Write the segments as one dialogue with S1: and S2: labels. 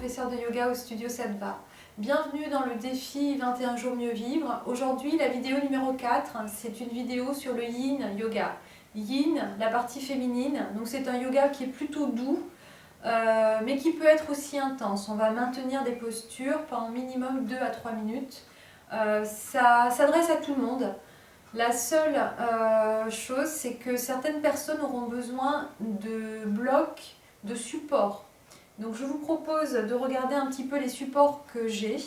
S1: professeure de yoga au studio Sattva. Bienvenue dans le défi 21 jours mieux vivre. Aujourd'hui, la vidéo numéro 4, c'est une vidéo sur le Yin Yoga. Yin, la partie féminine, donc c'est un yoga qui est plutôt doux, mais qui peut être aussi intense. On va maintenir des postures pendant minimum 2 à 3 minutes. Ça s'adresse à tout le monde. La seule chose, c'est que certaines personnes auront besoin de blocs, de supports. Donc je vous propose de regarder un petit peu les supports que j'ai,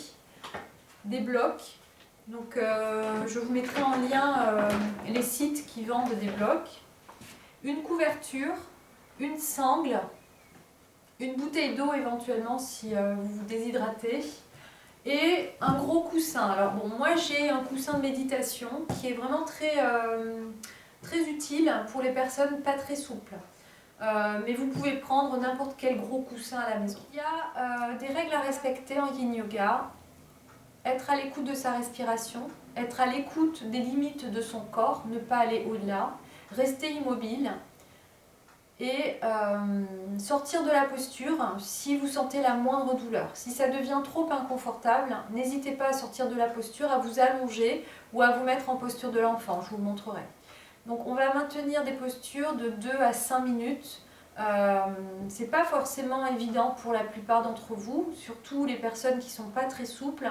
S1: des blocs. Donc je vous mettrai en lien les sites qui vendent des blocs. Une couverture, une sangle, une bouteille d'eau éventuellement si vous vous déshydratez. Et un gros coussin. Alors bon, moi j'ai un coussin de méditation qui est vraiment très utile pour les personnes pas très souples. Mais vous pouvez prendre n'importe quel gros coussin à la maison. Il y a des règles à respecter en Yin Yoga. Être à l'écoute de sa respiration, être à l'écoute des limites de son corps, ne pas aller au-delà, rester immobile et sortir de la posture si vous sentez la moindre douleur. Si ça devient trop inconfortable, n'hésitez pas à sortir de la posture, à vous allonger ou à vous mettre en posture de l'enfant, je vous montrerai. Donc on va maintenir des postures de 2 à 5 minutes. C'est pas forcément évident pour la plupart d'entre vous, surtout les personnes qui sont pas très souples,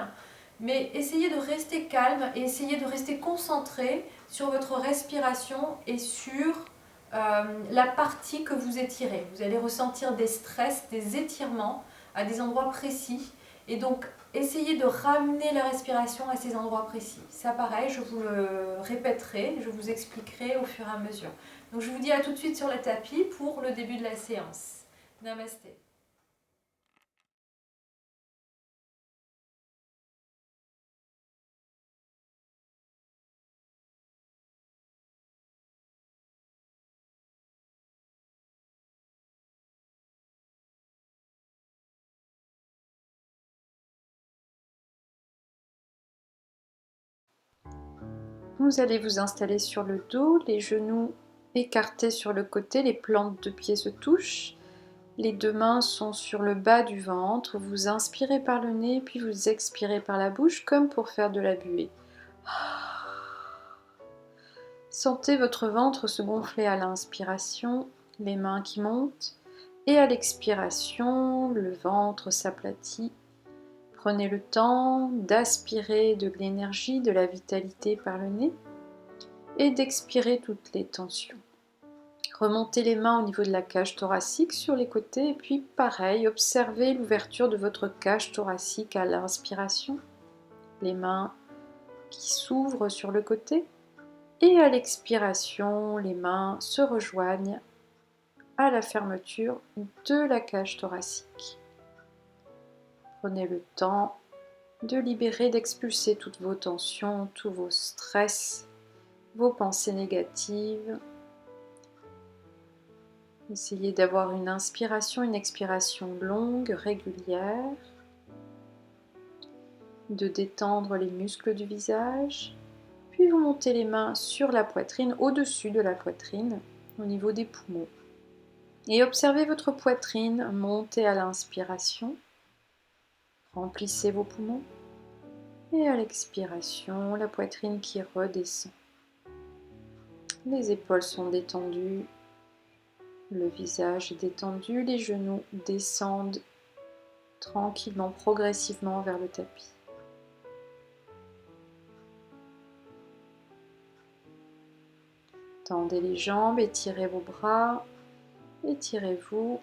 S1: mais essayez de rester calme et essayez de rester concentré sur votre respiration et sur la partie que vous étirez. Vous allez ressentir des stress, des étirements à des endroits précis. Et donc, essayez de ramener la respiration à ces endroits précis. Ça, pareil, je vous le répéterai, je vous expliquerai au fur et à mesure. Donc, je vous dis à tout de suite sur le tapis pour le début de la séance. Namasté. Vous allez vous installer sur le dos, les genoux écartés sur le côté, les plantes de pied se touchent. Les deux mains sont sur le bas du ventre. Vous inspirez par le nez, puis vous expirez par la bouche, comme pour faire de la buée. Sentez votre ventre se gonfler à l'inspiration, les mains qui montent, et à l'expiration, le ventre s'aplatit. Prenez le temps d'aspirer de l'énergie, de la vitalité par le nez, et d'expirer toutes les tensions. Remontez les mains au niveau de la cage thoracique sur les côtés et puis pareil, observez l'ouverture de votre cage thoracique à l'inspiration, les mains qui s'ouvrent sur le côté et à l'expiration, les mains se rejoignent à la fermeture de la cage thoracique. Prenez le temps de libérer, d'expulser toutes vos tensions, tous vos stress, vos pensées négatives. Essayez d'avoir une inspiration, une expiration longue, régulière, de détendre les muscles du visage, puis vous montez les mains sur la poitrine, au-dessus de la poitrine, au niveau des poumons. Et observez votre poitrine monter à l'inspiration, remplissez vos poumons, et à l'expiration, la poitrine qui redescend. Les épaules sont détendues, le visage est détendu, les genoux descendent tranquillement, progressivement vers le tapis. Tendez les jambes, étirez vos bras, étirez-vous.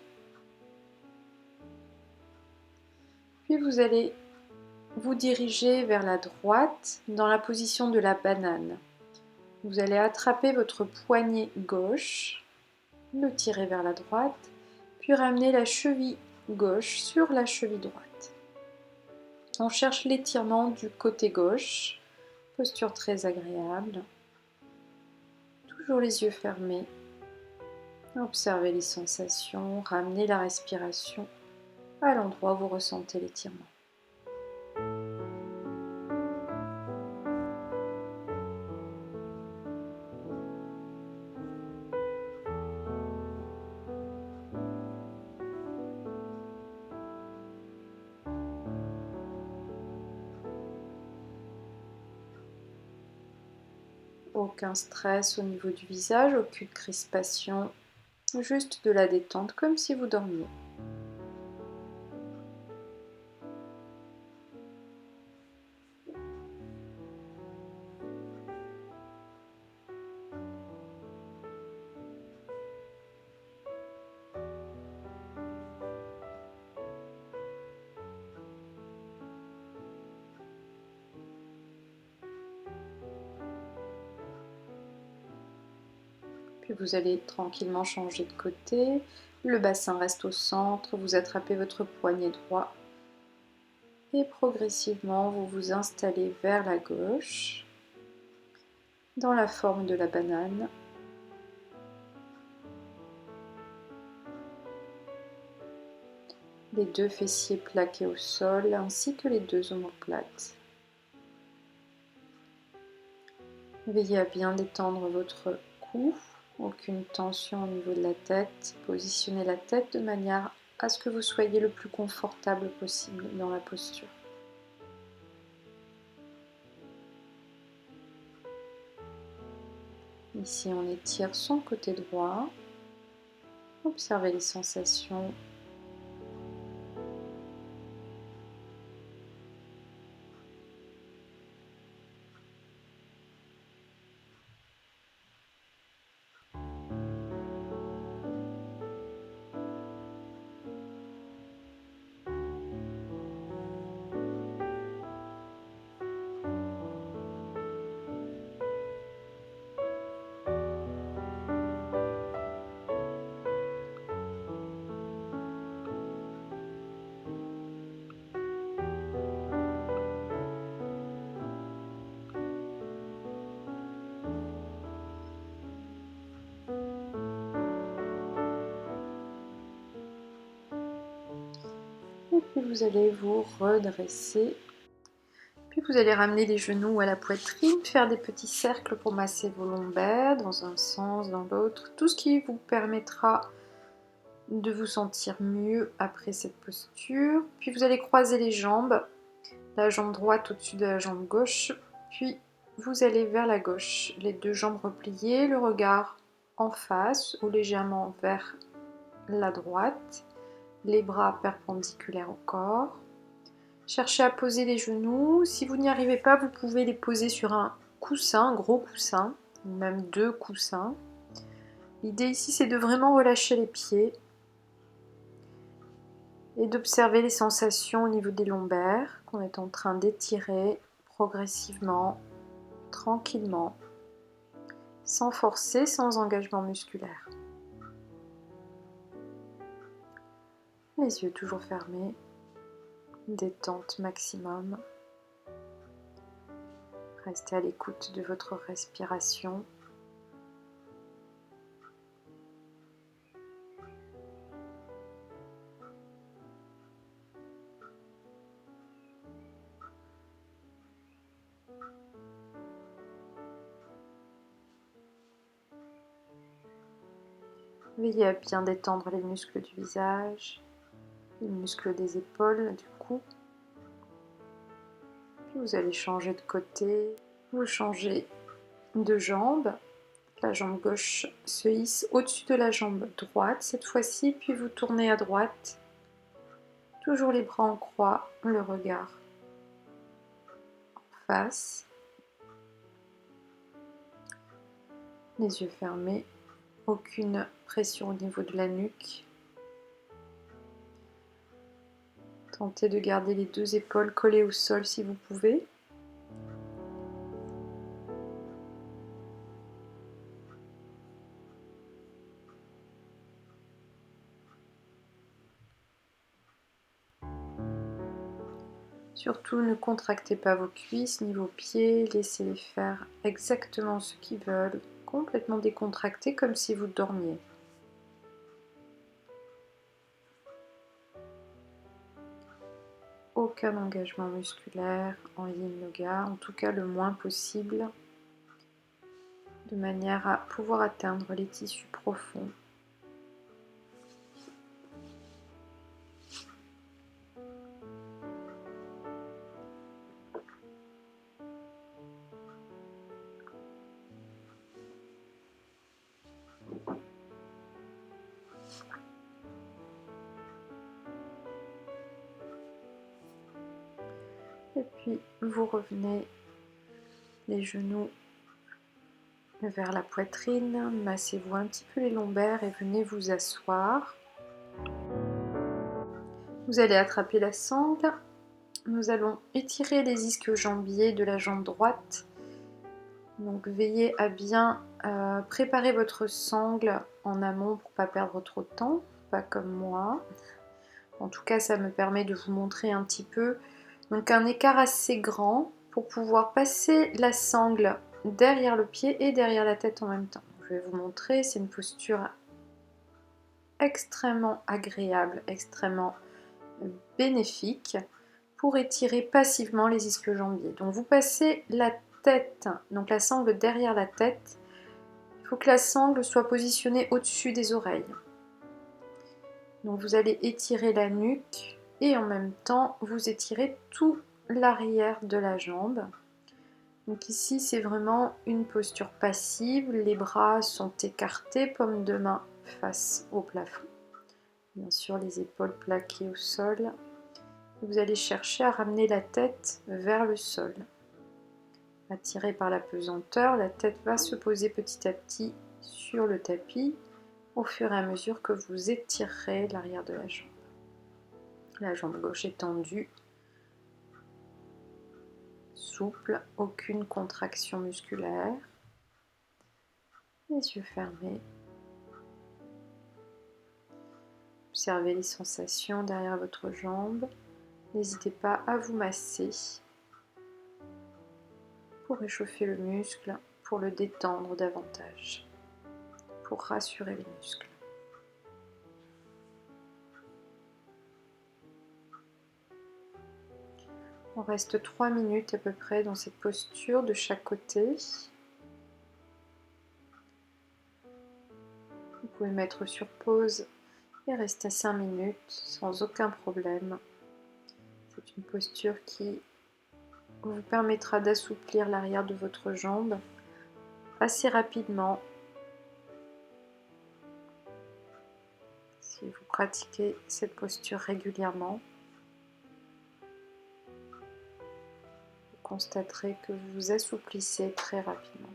S1: Puis vous allez vous diriger vers la droite dans la position de la banane. Vous allez attraper votre poignet gauche, le tirer vers la droite, puis ramener la cheville gauche sur la cheville droite. On cherche l'étirement du côté gauche, posture très agréable. Toujours les yeux fermés. Observez les sensations, ramenez la respiration à l'endroit où vous ressentez l'étirement.
S2: Aucun stress au niveau du visage, aucune crispation, juste de la détente comme si vous dormiez. Puis vous allez tranquillement changer de côté. Le bassin reste au centre, vous attrapez votre poignet droit et progressivement vous vous installez vers la gauche dans la forme de la banane. Les deux fessiers plaqués au sol ainsi que les deux omoplates. Veillez à bien détendre votre cou, aucune tension au niveau de la tête. Positionnez la tête de manière à ce que vous soyez le plus confortable possible dans la posture. Ici, on étire son côté droit. Observez les sensations. Et puis vous allez vous redresser. Puis vous allez ramener les genoux à la poitrine, faire des petits cercles pour masser vos lombaires dans un sens, dans l'autre. Tout ce qui vous permettra de vous sentir mieux après cette posture. Puis vous allez croiser les jambes, la jambe droite au-dessus de la jambe gauche. Puis vous allez vers la gauche, les deux jambes repliées, le regard en face ou légèrement vers la droite, les bras perpendiculaires au corps. Cherchez à poser les genoux. Si vous n'y arrivez pas, vous pouvez les poser sur un coussin, un gros coussin, ou même deux coussins. L'idée ici, c'est de vraiment relâcher les pieds et d'observer les sensations au niveau des lombaires qu'on est en train d'étirer progressivement, tranquillement, sans forcer, sans engagement musculaire. Les yeux toujours fermés, détente maximum. Restez à l'écoute de votre respiration. Veillez à bien détendre les muscles du visage, les muscles des épaules, du cou. Puis vous allez changer de côté, vous changez de jambe. La jambe gauche se hisse au-dessus de la jambe droite cette fois-ci, puis vous tournez à droite. Toujours les bras en croix, le regard en face, les yeux fermés, aucune pression au niveau de la nuque. Tentez de garder les deux épaules collées au sol si vous pouvez. Surtout, ne contractez pas vos cuisses ni vos pieds, laissez-les faire exactement ce qu'ils veulent, complètement décontractés comme si vous dormiez. Aucun engagement musculaire en yin yoga, en tout cas le moins possible, de manière à pouvoir atteindre les tissus profonds. Et puis vous revenez les genoux vers la poitrine, massez-vous un petit peu les lombaires et venez vous asseoir. Vous allez attraper la sangle. Nous allons étirer les ischio-jambiers de la jambe droite. Donc veillez à bien préparer votre sangle en amont pour ne pas perdre trop de temps, pas comme moi. En tout cas, ça me permet de vous montrer un petit peu. Donc un écart assez grand pour pouvoir passer la sangle derrière le pied et derrière la tête en même temps. Je vais vous montrer, c'est une posture extrêmement agréable, extrêmement bénéfique pour étirer passivement les ischio-jambiers. Donc vous passez la tête, donc la sangle derrière la tête. Il faut que la sangle soit positionnée au-dessus des oreilles. Donc vous allez étirer la nuque et en même temps vous étirez tout l'arrière de la jambe. Donc ici c'est vraiment une posture passive, les bras sont écartés, paume de main face au plafond. Bien sûr les épaules plaquées au sol. Vous allez chercher à ramener la tête vers le sol. Attirée par la pesanteur, la tête va se poser petit à petit sur le tapis au fur et à mesure que vous étirerez l'arrière de la jambe. La jambe gauche est tendue, souple, aucune contraction musculaire. Les yeux fermés. Observez les sensations derrière votre jambe. N'hésitez pas à vous masser pour réchauffer le muscle, pour le détendre davantage, pour rassurer les muscles. On reste 3 minutes à peu près dans cette posture de chaque côté. Vous pouvez mettre sur pause et rester 5 minutes sans aucun problème. C'est une posture qui vous permettra d'assouplir l'arrière de votre jambe assez rapidement. Si vous pratiquez cette posture régulièrement, vous constaterez que vous vous assouplissez très rapidement.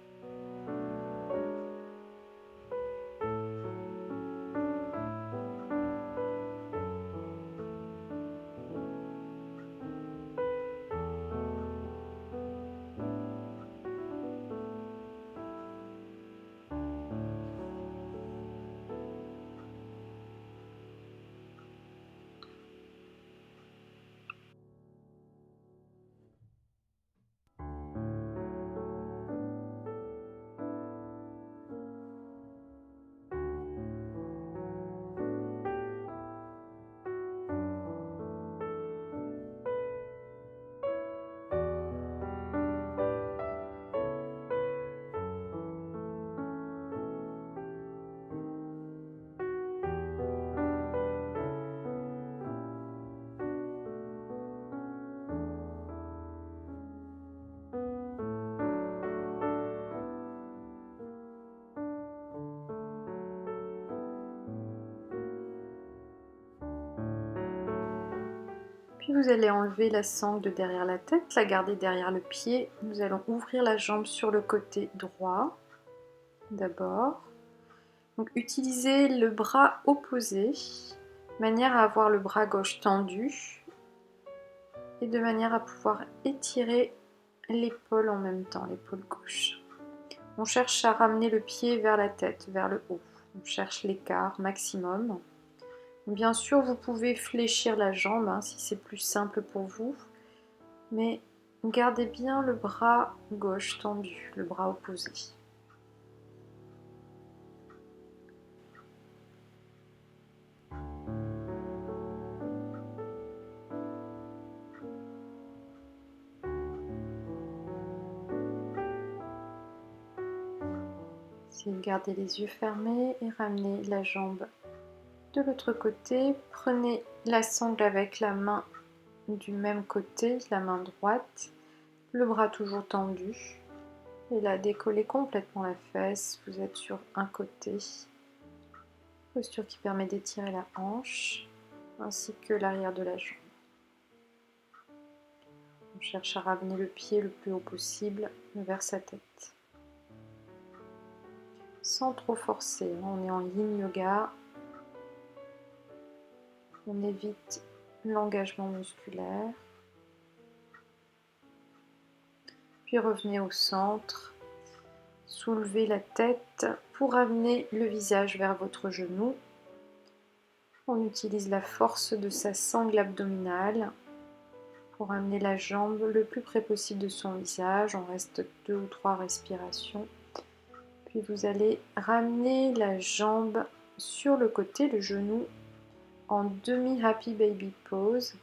S2: Puis vous allez enlever la sangle de derrière la tête, la garder derrière le pied. Nous allons ouvrir la jambe sur le côté droit d'abord. Donc utilisez le bras opposé, de manière à avoir le bras gauche tendu et de manière à pouvoir étirer l'épaule en même temps, l'épaule gauche. On cherche à ramener le pied vers la tête, vers le haut. On cherche l'écart maximum. Bien sûr, vous pouvez fléchir la jambe si c'est plus simple pour vous, mais gardez bien le bras gauche tendu, le bras opposé. Gardez les yeux fermés et ramenez la jambe de l'autre côté. Prenez la sangle avec la main du même côté, la main droite, le bras toujours tendu. Et là, décollez complètement la fesse. Vous êtes sur un côté. Posture qui permet d'étirer la hanche ainsi que l'arrière de la jambe. On cherche à ramener le pied le plus haut possible vers sa tête. Sans trop forcer, on est en yin yoga. On évite l'engagement musculaire. Puis revenez au centre. Soulevez la tête pour ramener le visage vers votre genou. On utilise la force de sa sangle abdominale pour amener la jambe le plus près possible de son visage. On reste 2 ou 3 respirations. Puis vous allez ramener la jambe sur le côté, le genou, en demi-happy baby pose.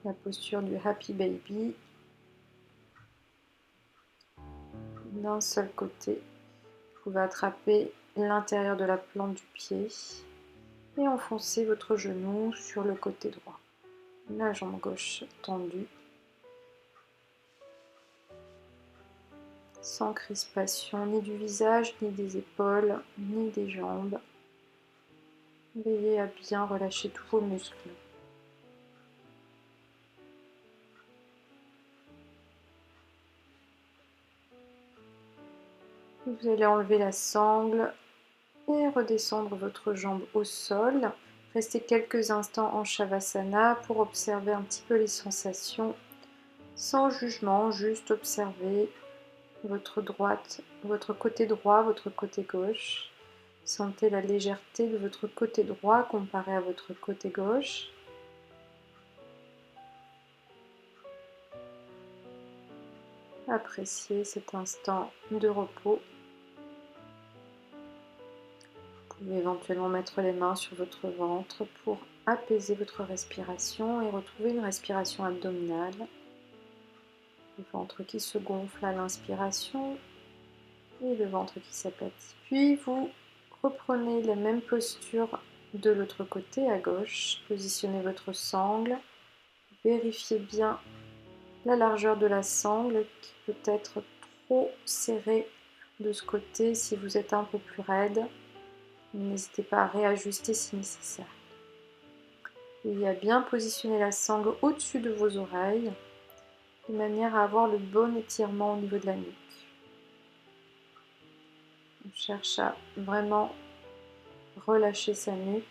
S2: La posture du happy baby. D'un seul côté, vous pouvez attraper l'intérieur de la plante du pied et enfoncer votre genou sur le côté droit. La jambe gauche tendue, sans crispation ni du visage, ni des épaules, ni des jambes. Veillez à bien relâcher tous vos muscles. Vous allez enlever la sangle et redescendre votre jambe au sol. Restez quelques instants en Shavasana pour observer un petit peu les sensations, sans jugement, juste observer votre droite, votre côté droit, votre côté gauche. Sentez la légèreté de votre côté droit comparé à votre côté gauche. Appréciez cet instant de repos. Vous pouvez éventuellement mettre les mains sur votre ventre pour apaiser votre respiration et retrouver une respiration abdominale. Le ventre qui se gonfle à l'inspiration et le ventre qui s'aplatit. Puis vous reprenez la même posture de l'autre côté à gauche. Positionnez votre sangle. Vérifiez bien la largeur de la sangle qui peut être trop serrée de ce côté. Si vous êtes un peu plus raide, n'hésitez pas à réajuster si nécessaire. Et à bien positionner la sangle au-dessus de vos oreilles de manière à avoir le bon étirement au niveau de la nuque. On cherche à vraiment relâcher sa nuque.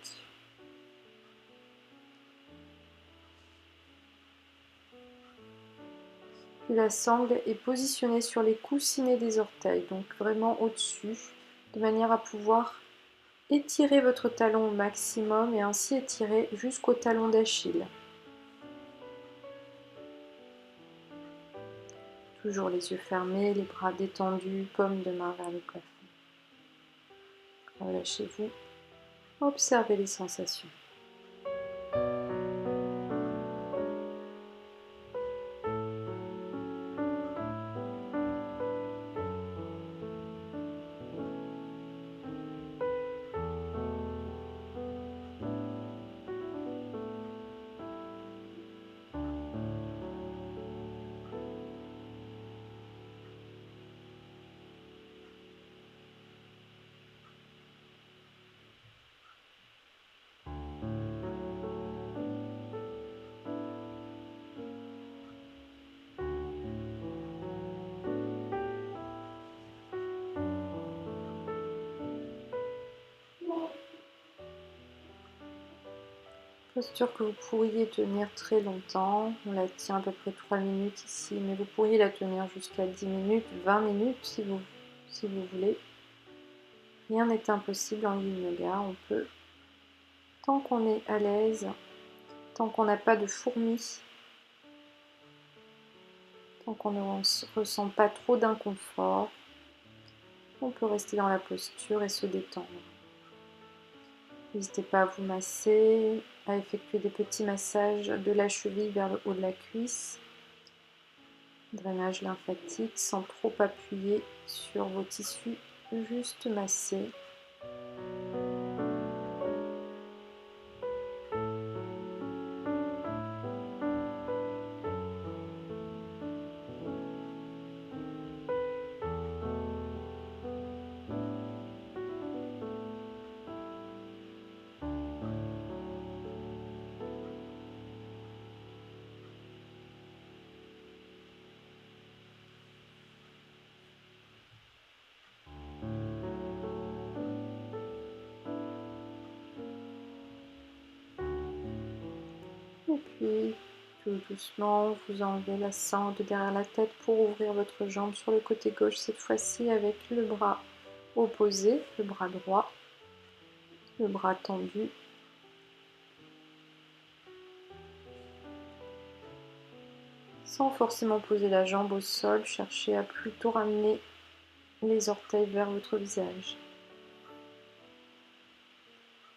S2: Puis la sangle est positionnée sur les coussinets des orteils, donc vraiment au-dessus, de manière à pouvoir étirer votre talon au maximum et ainsi étirer jusqu'au talon d'Achille. Toujours les yeux fermés, les bras détendus, paume de main vers le plafond. Relâchez-vous, observez les sensations. Posture que vous pourriez tenir très longtemps. On la tient à peu près 3 minutes ici, mais vous pourriez la tenir jusqu'à 10 minutes, 20 minutes si vous voulez. Rien n'est impossible en yin yoga. On peut, tant qu'on est à l'aise, tant qu'on n'a pas de fourmis, tant qu'on ne ressent pas trop d'inconfort, on peut rester dans la posture et se détendre. N'hésitez pas à vous masser, à effectuer des petits massages de la cheville vers le haut de la cuisse. Drainage lymphatique sans trop appuyer sur vos tissus, juste masser. puis tout doucement, vous enlevez la sangle de derrière la tête pour ouvrir votre jambe sur le côté gauche, cette fois-ci avec le bras opposé, le bras droit, le bras tendu. Sans forcément poser la jambe au sol, cherchez à plutôt ramener les orteils vers votre visage.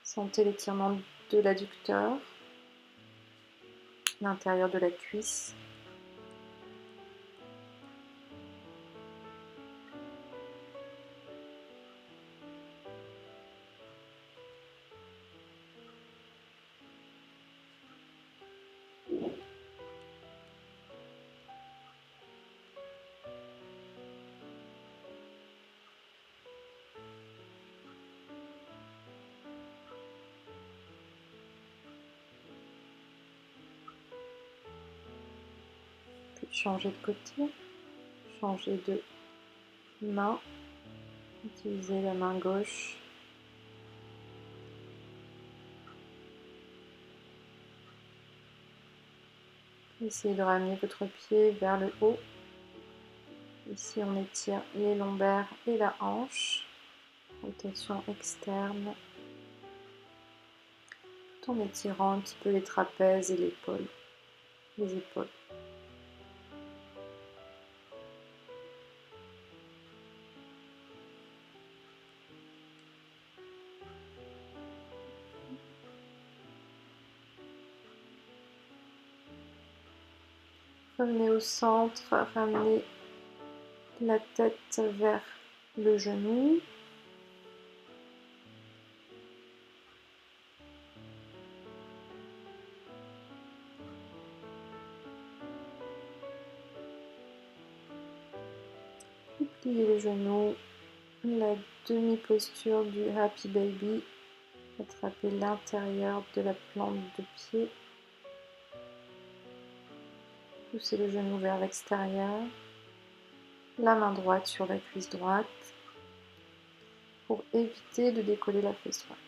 S2: Sentez l'étirement de l'adducteur, l'intérieur de la cuisse. Puis changez de côté, changez de main, utilisez la main gauche. Essayez de ramener votre pied vers le haut. Ici, on étire les lombaires et la hanche. Rotation externe. Tout en étirant un petit peu les trapèzes et l'épaule. Les épaules. Revenez au centre, ramenez la tête vers le genou. Pliez les genoux, la demi-posture du Happy Baby. Attrapez l'intérieur de la plante de pied. Poussez le genou vers l'extérieur. La main droite sur la cuisse droite pour éviter de décoller la fesse droite.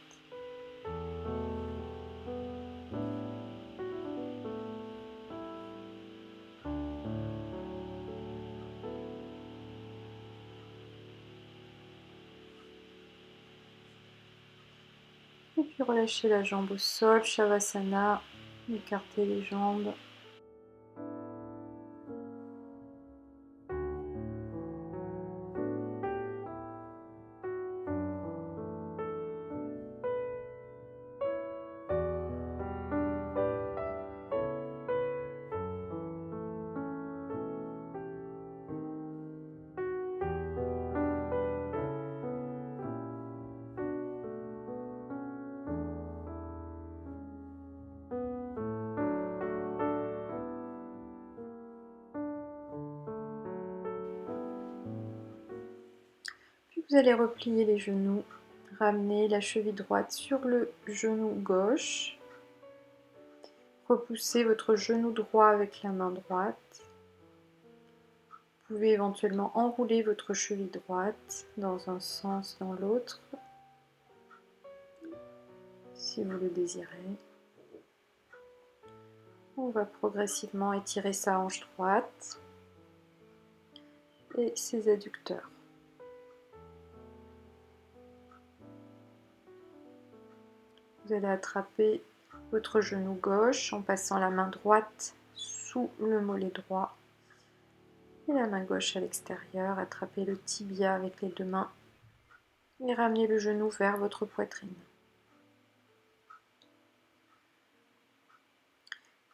S2: Et puis relâchez la jambe au sol, Shavasana, écartez les jambes. Vous allez replier les genoux, ramener la cheville droite sur le genou gauche, repoussez votre genou droit avec la main droite. Vous pouvez éventuellement enrouler votre cheville droite dans un sens, dans l'autre, si vous le désirez. On va progressivement étirer sa hanche droite et ses adducteurs. Vous allez attraper votre genou gauche en passant la main droite sous le mollet droit et la main gauche à l'extérieur. Attrapez le tibia avec les deux mains et ramenez le genou vers votre poitrine.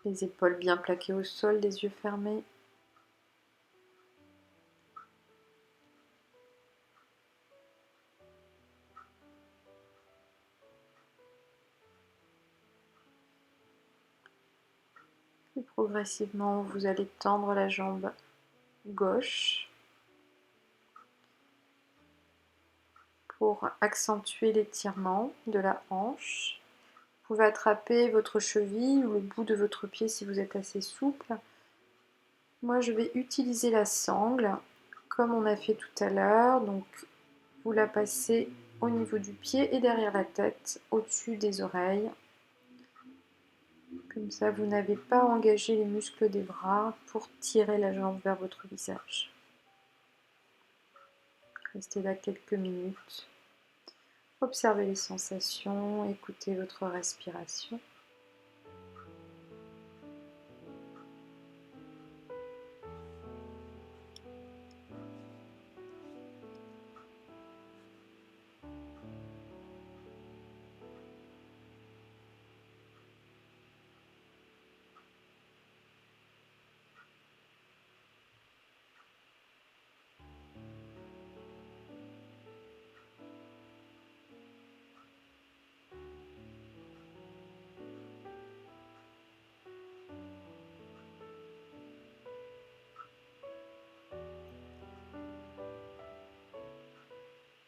S2: Les épaules bien plaquées au sol, les yeux fermés. Puis progressivement, vous allez tendre la jambe gauche pour accentuer l'étirement de la hanche. Vous pouvez attraper votre cheville ou le bout de votre pied si vous êtes assez souple. Moi, je vais utiliser la sangle comme on a fait tout à l'heure. Donc, vous la passez au niveau du pied et derrière la tête, au-dessus des oreilles. Comme ça, vous n'avez pas engagé les muscles des bras pour tirer la jambe vers votre visage. Restez là quelques minutes. Observez les sensations, écoutez votre respiration.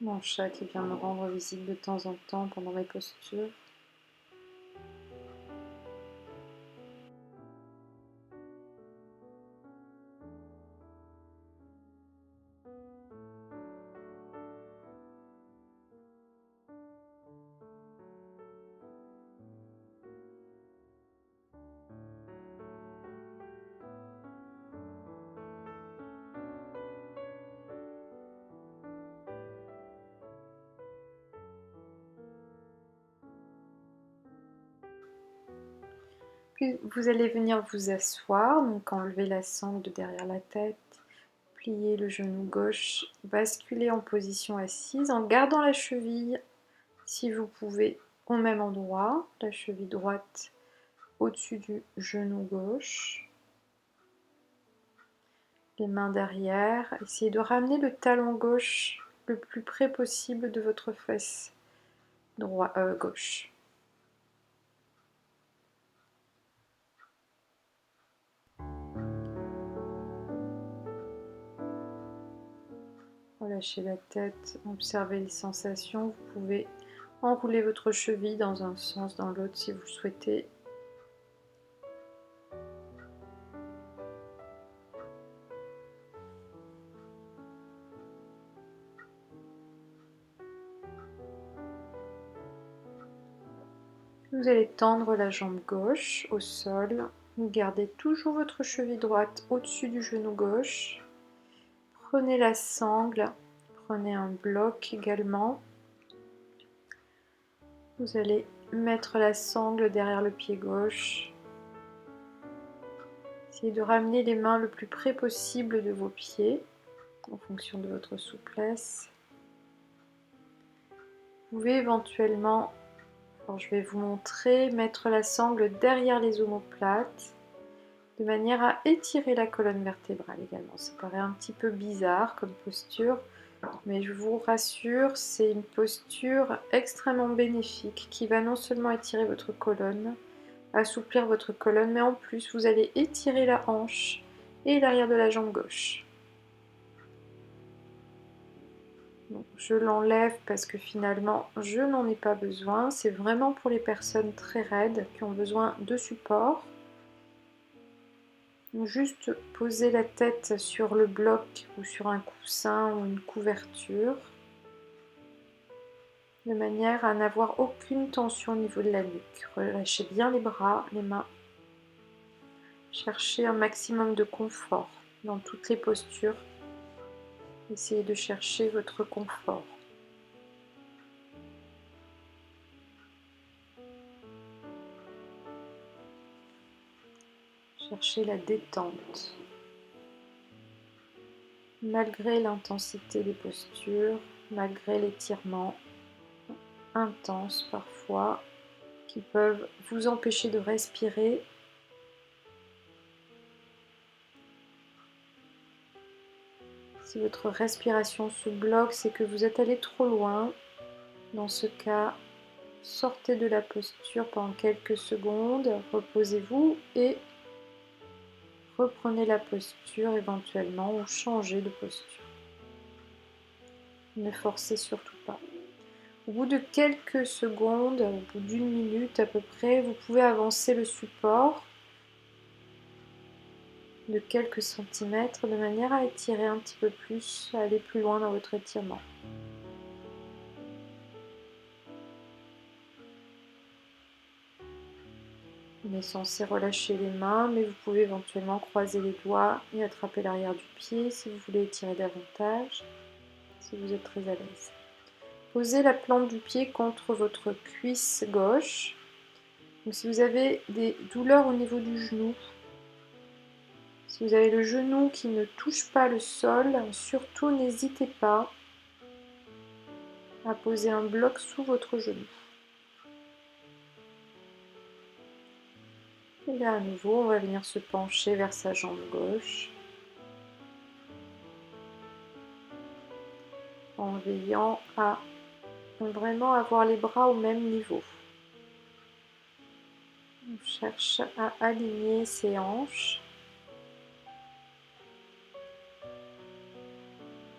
S2: Mon chat qui vient me rendre visite de temps en temps pendant mes postures. Puis vous allez venir vous asseoir, donc enlever la sangle de derrière la tête, plier le genou gauche, basculer en position assise en gardant la cheville, si vous pouvez, au même endroit, la cheville droite au-dessus du genou gauche. Les mains derrière, essayez de ramener le talon gauche le plus près possible de votre fesse gauche. Relâchez la tête, observez les sensations. Vous pouvez enrouler votre cheville dans un sens, dans l'autre si vous le souhaitez. Vous allez tendre la jambe gauche au sol. Gardez toujours votre cheville droite au-dessus du genou gauche. Prenez la sangle, prenez un bloc également. Vous allez mettre la sangle derrière le pied gauche. Essayez de ramener les mains le plus près possible de vos pieds, en fonction de votre souplesse. Vous pouvez éventuellement, alors je vais vous montrer, mettre la sangle derrière les omoplates, de manière à étirer la colonne vertébrale également. Ça paraît un petit peu bizarre comme posture, mais je vous rassure, c'est une posture extrêmement bénéfique qui va non seulement étirer votre colonne, assouplir votre colonne, mais en plus vous allez étirer la hanche et l'arrière de la jambe gauche. Donc, je l'enlève parce que finalement je n'en ai pas besoin, c'est vraiment pour les personnes très raides qui ont besoin de support. Donc, juste poser la tête sur le bloc ou sur un coussin ou une couverture, de manière à n'avoir aucune tension au niveau de la nuque. Relâchez bien les bras, les mains. Cherchez un maximum de confort dans toutes les postures. Essayez de chercher votre confort. Cherchez la détente. Malgré l'intensité des postures, malgré l'étirement intense parfois, qui peuvent vous empêcher de respirer. Si votre respiration se bloque, c'est que vous êtes allé trop loin. Dans ce cas, sortez de la posture pendant quelques secondes, reposez-vous et reprenez la posture éventuellement ou changez de posture. Ne forcez surtout pas. Au bout de quelques secondes, au bout d'une minute à peu près, vous pouvez avancer le support de quelques centimètres de manière à étirer un petit peu plus, à aller plus loin dans votre étirement. On est censé relâcher les mains, mais vous pouvez éventuellement croiser les doigts et attraper l'arrière du pied si vous voulez étirer davantage, si vous êtes très à l'aise. Posez la plante du pied contre votre cuisse gauche. Donc, si vous avez des douleurs au niveau du genou, si vous avez le genou qui ne touche pas le sol, surtout n'hésitez pas à poser un bloc sous votre genou. Et là, à nouveau, on va venir se pencher vers sa jambe gauche en veillant à vraiment avoir les bras au même niveau. On cherche à aligner ses hanches.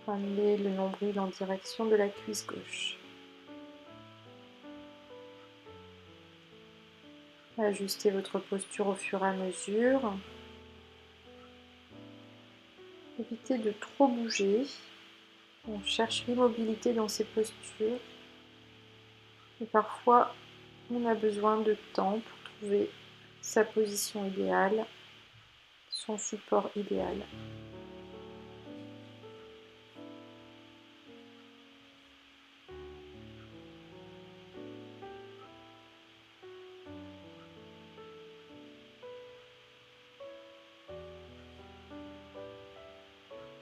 S2: Ramenez le nombril en direction de la cuisse gauche. Ajustez votre posture au fur et à mesure. Évitez de trop bouger. On cherche l'immobilité dans ces postures. Et parfois, on a besoin de temps pour trouver sa position idéale, son support idéal.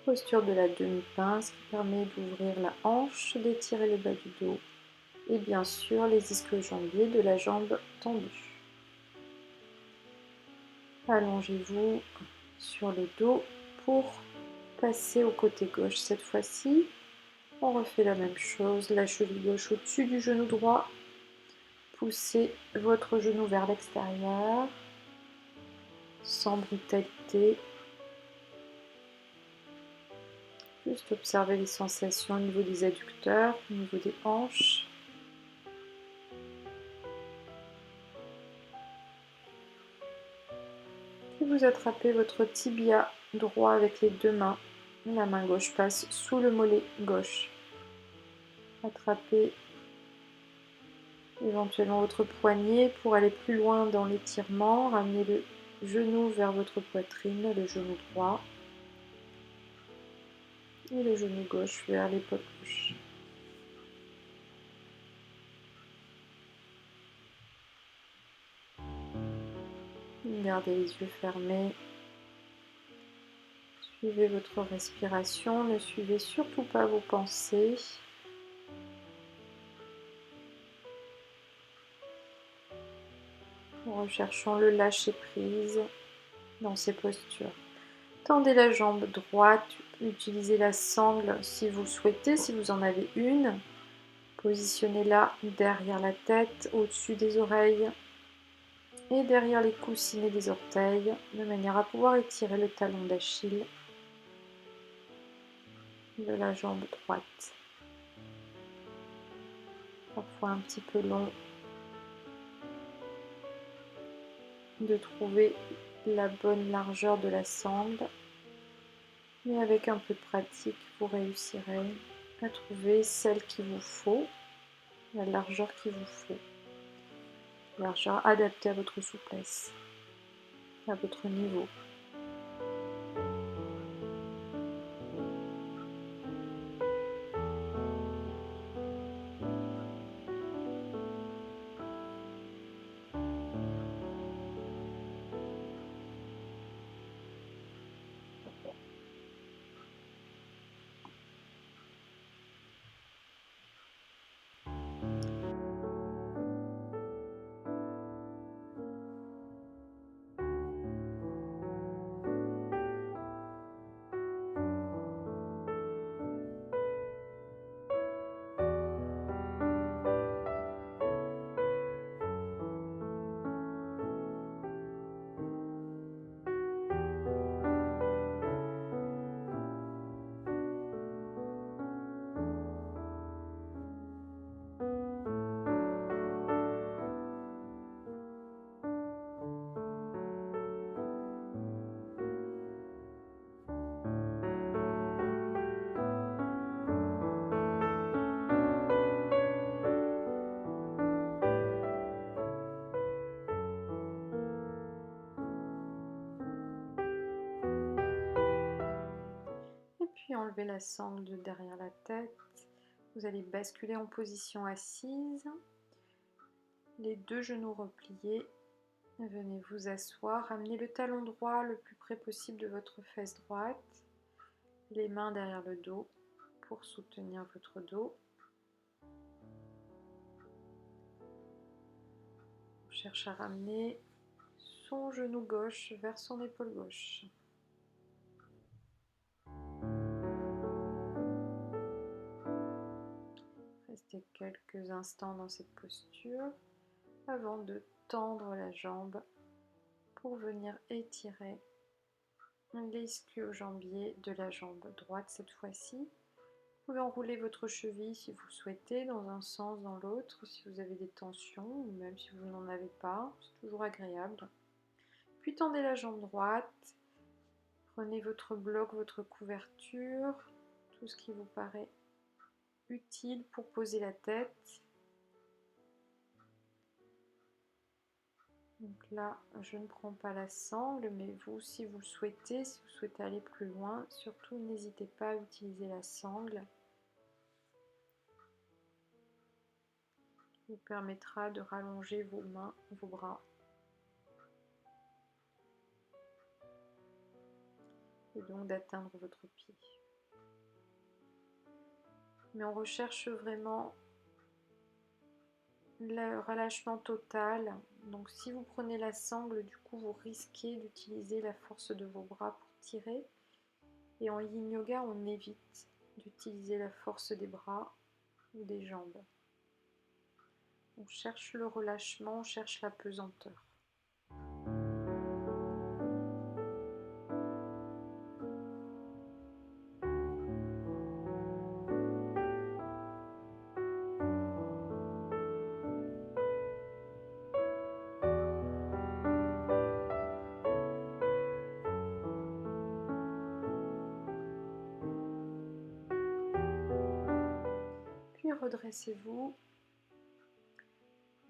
S2: Posture de la demi-pince qui permet d'ouvrir la hanche, d'étirer le bas du dos et bien sûr les ischio-jambiers de la jambe tendue. Allongez-vous sur le dos pour passer au côté gauche cette fois-ci. On refait la même chose, la cheville gauche au-dessus du genou droit. Poussez votre genou vers l'extérieur sans brutalité. Juste observez les sensations au niveau des adducteurs, au niveau des hanches. Puis vous attrapez votre tibia droit avec les deux mains. La main gauche passe sous le mollet gauche. Attrapez éventuellement votre poignet pour aller plus loin dans l'étirement. Ramenez le genou vers votre poitrine, le genou droit. Et le genou gauche vers l'épaule gauche. Gardez les yeux fermés. Suivez votre respiration. Ne suivez surtout pas vos pensées. Recherchons le lâcher-prise dans ces postures. Tendez la jambe droite, utilisez la sangle si vous souhaitez, si vous en avez une. Positionnez-la derrière la tête, au-dessus des oreilles et derrière les coussinets des orteils, de manière à pouvoir étirer le talon d'Achille de la jambe droite. Parfois un petit peu long de trouver la bonne largeur de la sangle, mais avec un peu de pratique, vous réussirez à trouver celle qu'il vous faut, la largeur qu'il vous faut, largeur adaptée à votre souplesse, à votre niveau. enlever la sangle de derrière la tête. Vous allez basculer en position assise. Les deux genoux repliés. Venez vous asseoir. Ramenez le talon droit le plus près possible de votre fesse droite. Les mains derrière le dos pour soutenir votre dos. On cherche à ramener son genou gauche vers son épaule gauche. Restez quelques instants dans cette posture avant de tendre la jambe pour venir étirer l'ischio-jambier de la jambe droite cette fois-ci. Vous pouvez enrouler votre cheville si vous souhaitez dans un sens, dans l'autre, si vous avez des tensions ou même si vous n'en avez pas, c'est toujours agréable. Puis tendez la jambe droite, prenez votre bloc, votre couverture, tout ce qui vous paraît utile pour poser la tête. Donc là, je ne prends pas la sangle, mais vous, si vous le souhaitez, si vous souhaitez aller plus loin, surtout n'hésitez pas à utiliser la sangle. Qui vous permettra de rallonger vos mains, vos bras. Et donc d'atteindre votre pied. Mais on recherche vraiment le relâchement total. Donc si vous prenez la sangle, du coup vous risquez d'utiliser la force de vos bras pour tirer. Et en yin yoga, on évite d'utiliser la force des bras ou des jambes. On cherche le relâchement, on cherche la pesanteur. Puis redressez-vous.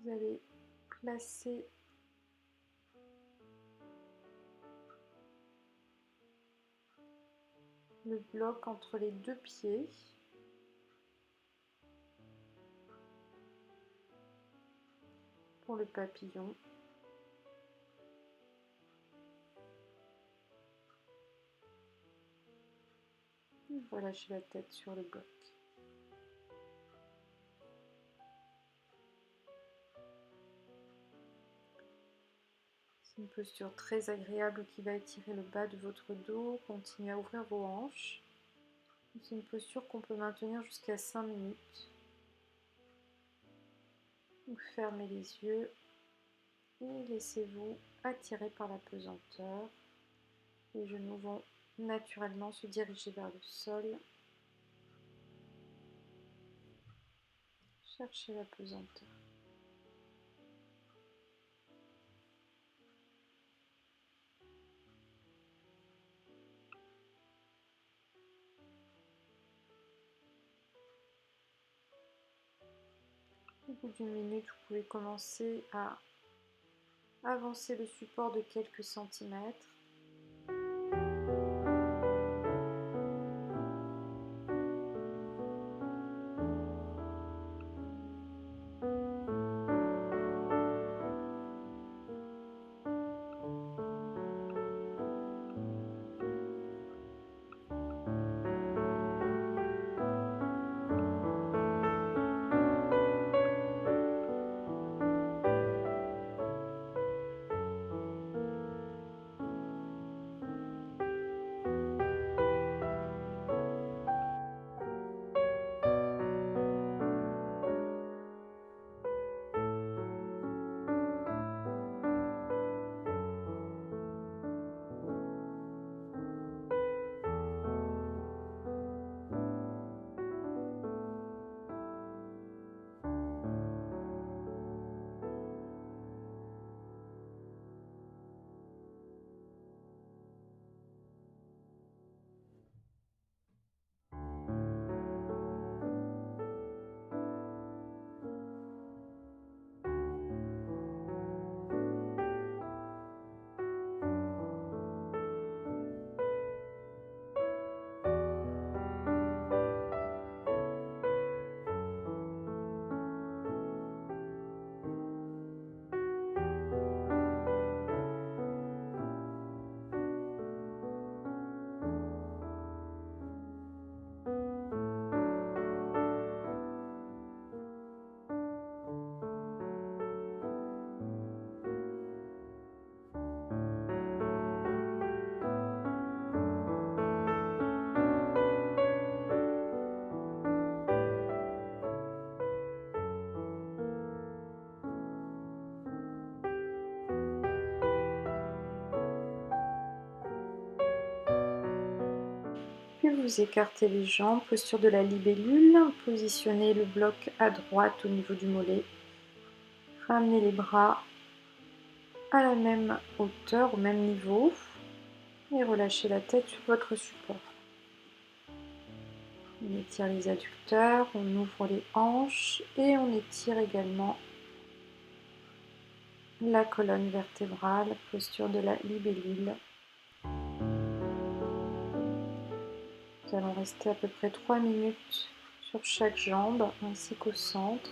S2: Vous allez placer le bloc entre les deux pieds. Pour le papillon. Relâchez la tête sur le bloc. C'est une posture très agréable qui va étirer le bas de votre dos. Continuez à ouvrir vos hanches. C'est une posture qu'on peut maintenir jusqu'à 5 minutes. Vous fermez les yeux et laissez-vous attirer par la pesanteur. Les genoux vont naturellement se diriger vers le sol. Cherchez la pesanteur. Au bout d'une minute, vous pouvez commencer à avancer le support de quelques centimètres. Puis vous écartez les jambes, posture de la libellule, positionnez le bloc à droite au niveau du mollet. Ramenez les bras à la même hauteur, au même niveau et relâchez la tête sur votre support. On étire les adducteurs, on ouvre les hanches et on étire également la colonne vertébrale, posture de la libellule. Nous allons rester à peu près 3 minutes sur chaque jambe ainsi qu'au centre.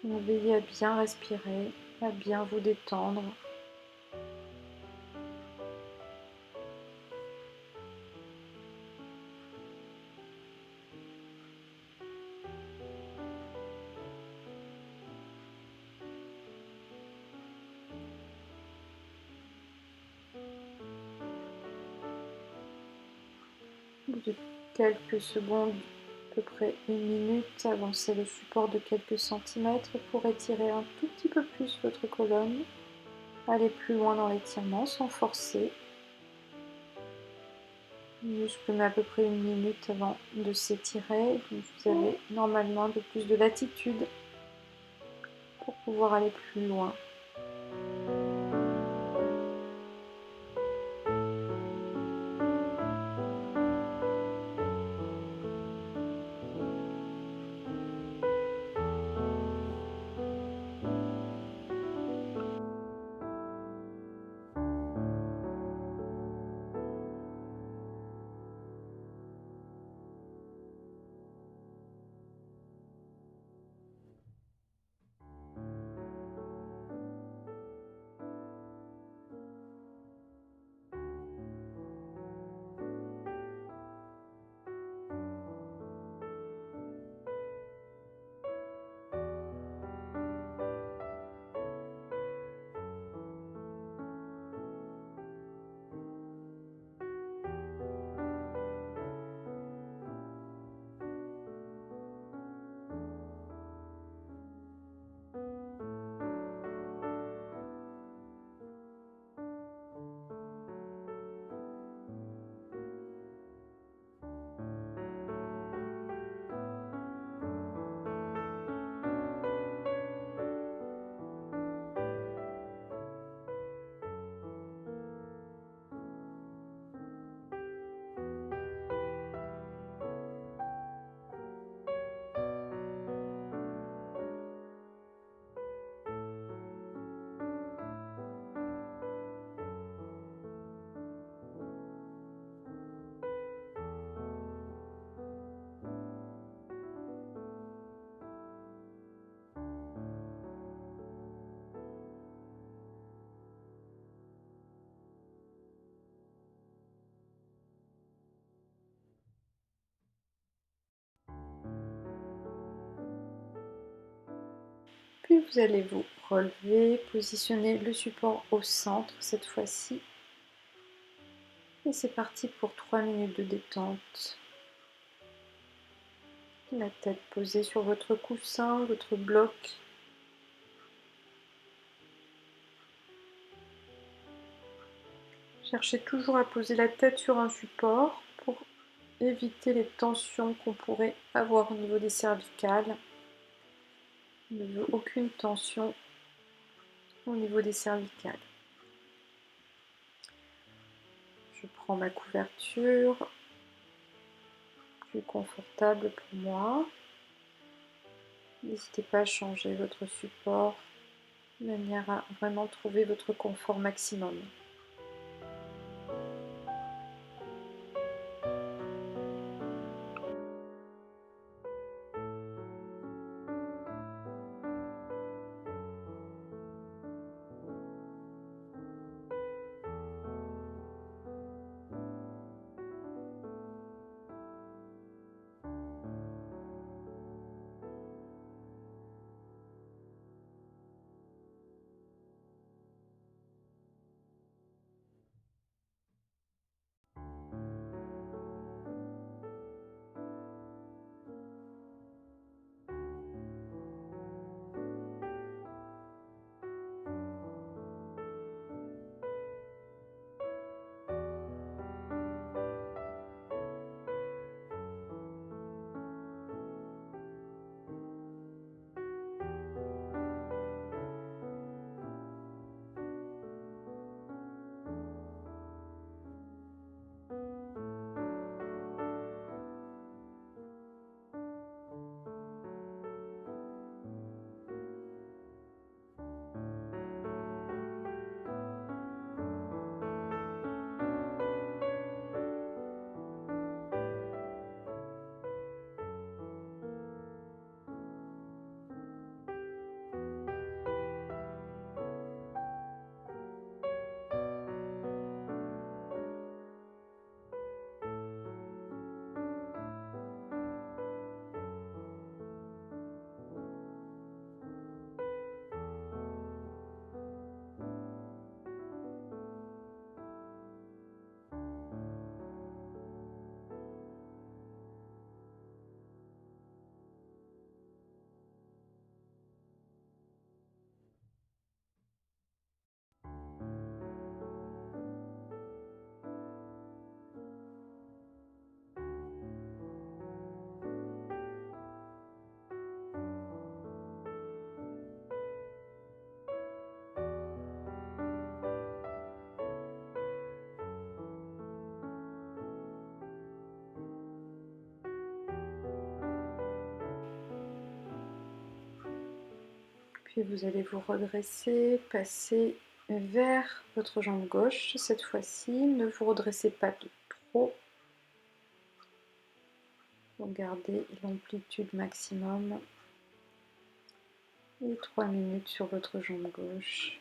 S2: Veillez à bien respirer, à bien vous détendre. Au bout de quelques secondes, à peu près 1 minute, avancez le support de quelques centimètres pour étirer un tout petit peu plus votre colonne. Allez plus loin dans l'étirement sans forcer. Le muscle met à peu près 1 minute avant de s'étirer. Vous avez normalement un peu plus de latitude pour pouvoir aller plus loin. Puis vous allez vous relever, positionner le support au centre cette fois-ci. Et c'est parti pour 3 minutes de détente. La tête posée sur votre coussin, votre bloc. Cherchez toujours à poser la tête sur un support pour éviter les tensions qu'on pourrait avoir au niveau des cervicales. Il ne veut aucune tension au niveau des cervicales. Je prends ma couverture, plus confortable pour moi. N'hésitez pas à changer votre support de manière à vraiment trouver votre confort maximum. Puis vous allez vous redresser, passer vers votre jambe gauche cette fois-ci. Ne vous redressez pas de trop. Regardez l'amplitude maximum. Et 3 minutes sur votre jambe gauche.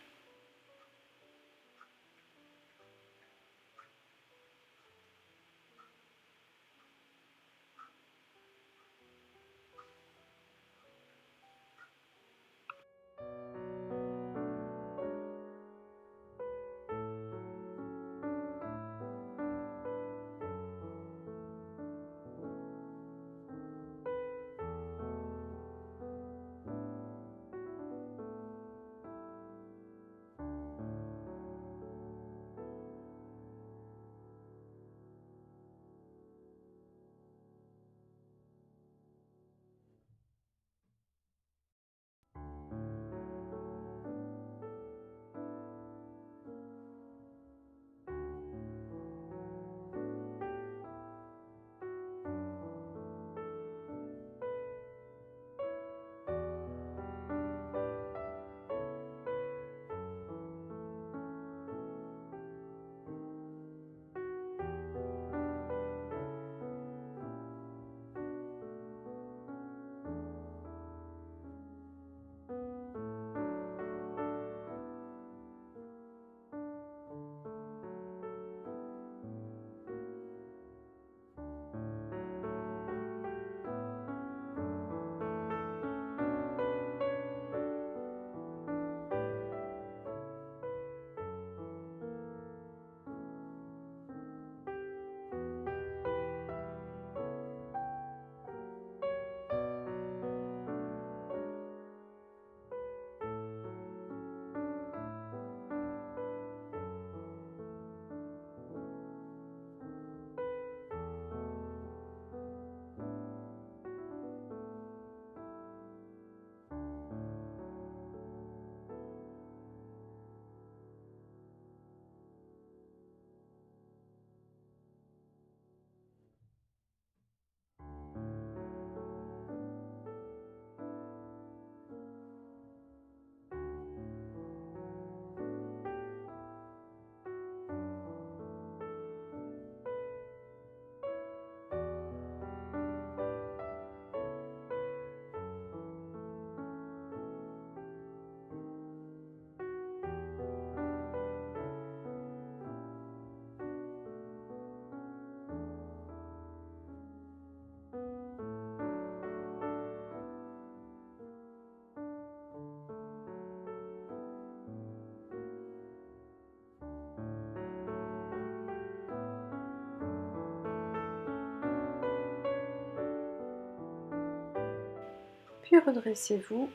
S2: Puis redressez-vous.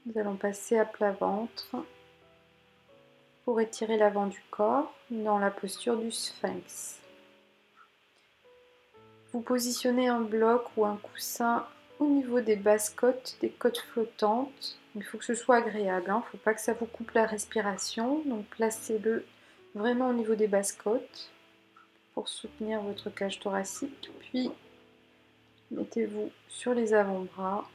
S2: Nous allons passer à plat ventre pour étirer l'avant du corps dans la posture du sphinx. Vous positionnez un bloc ou un coussin au niveau des basses côtes, des côtes flottantes. Il faut que ce soit agréable, il ne faut pas que ça vous coupe la respiration. Donc placez-le vraiment au niveau des basses côtes pour soutenir votre cage thoracique. Puis mettez-vous sur les avant-bras.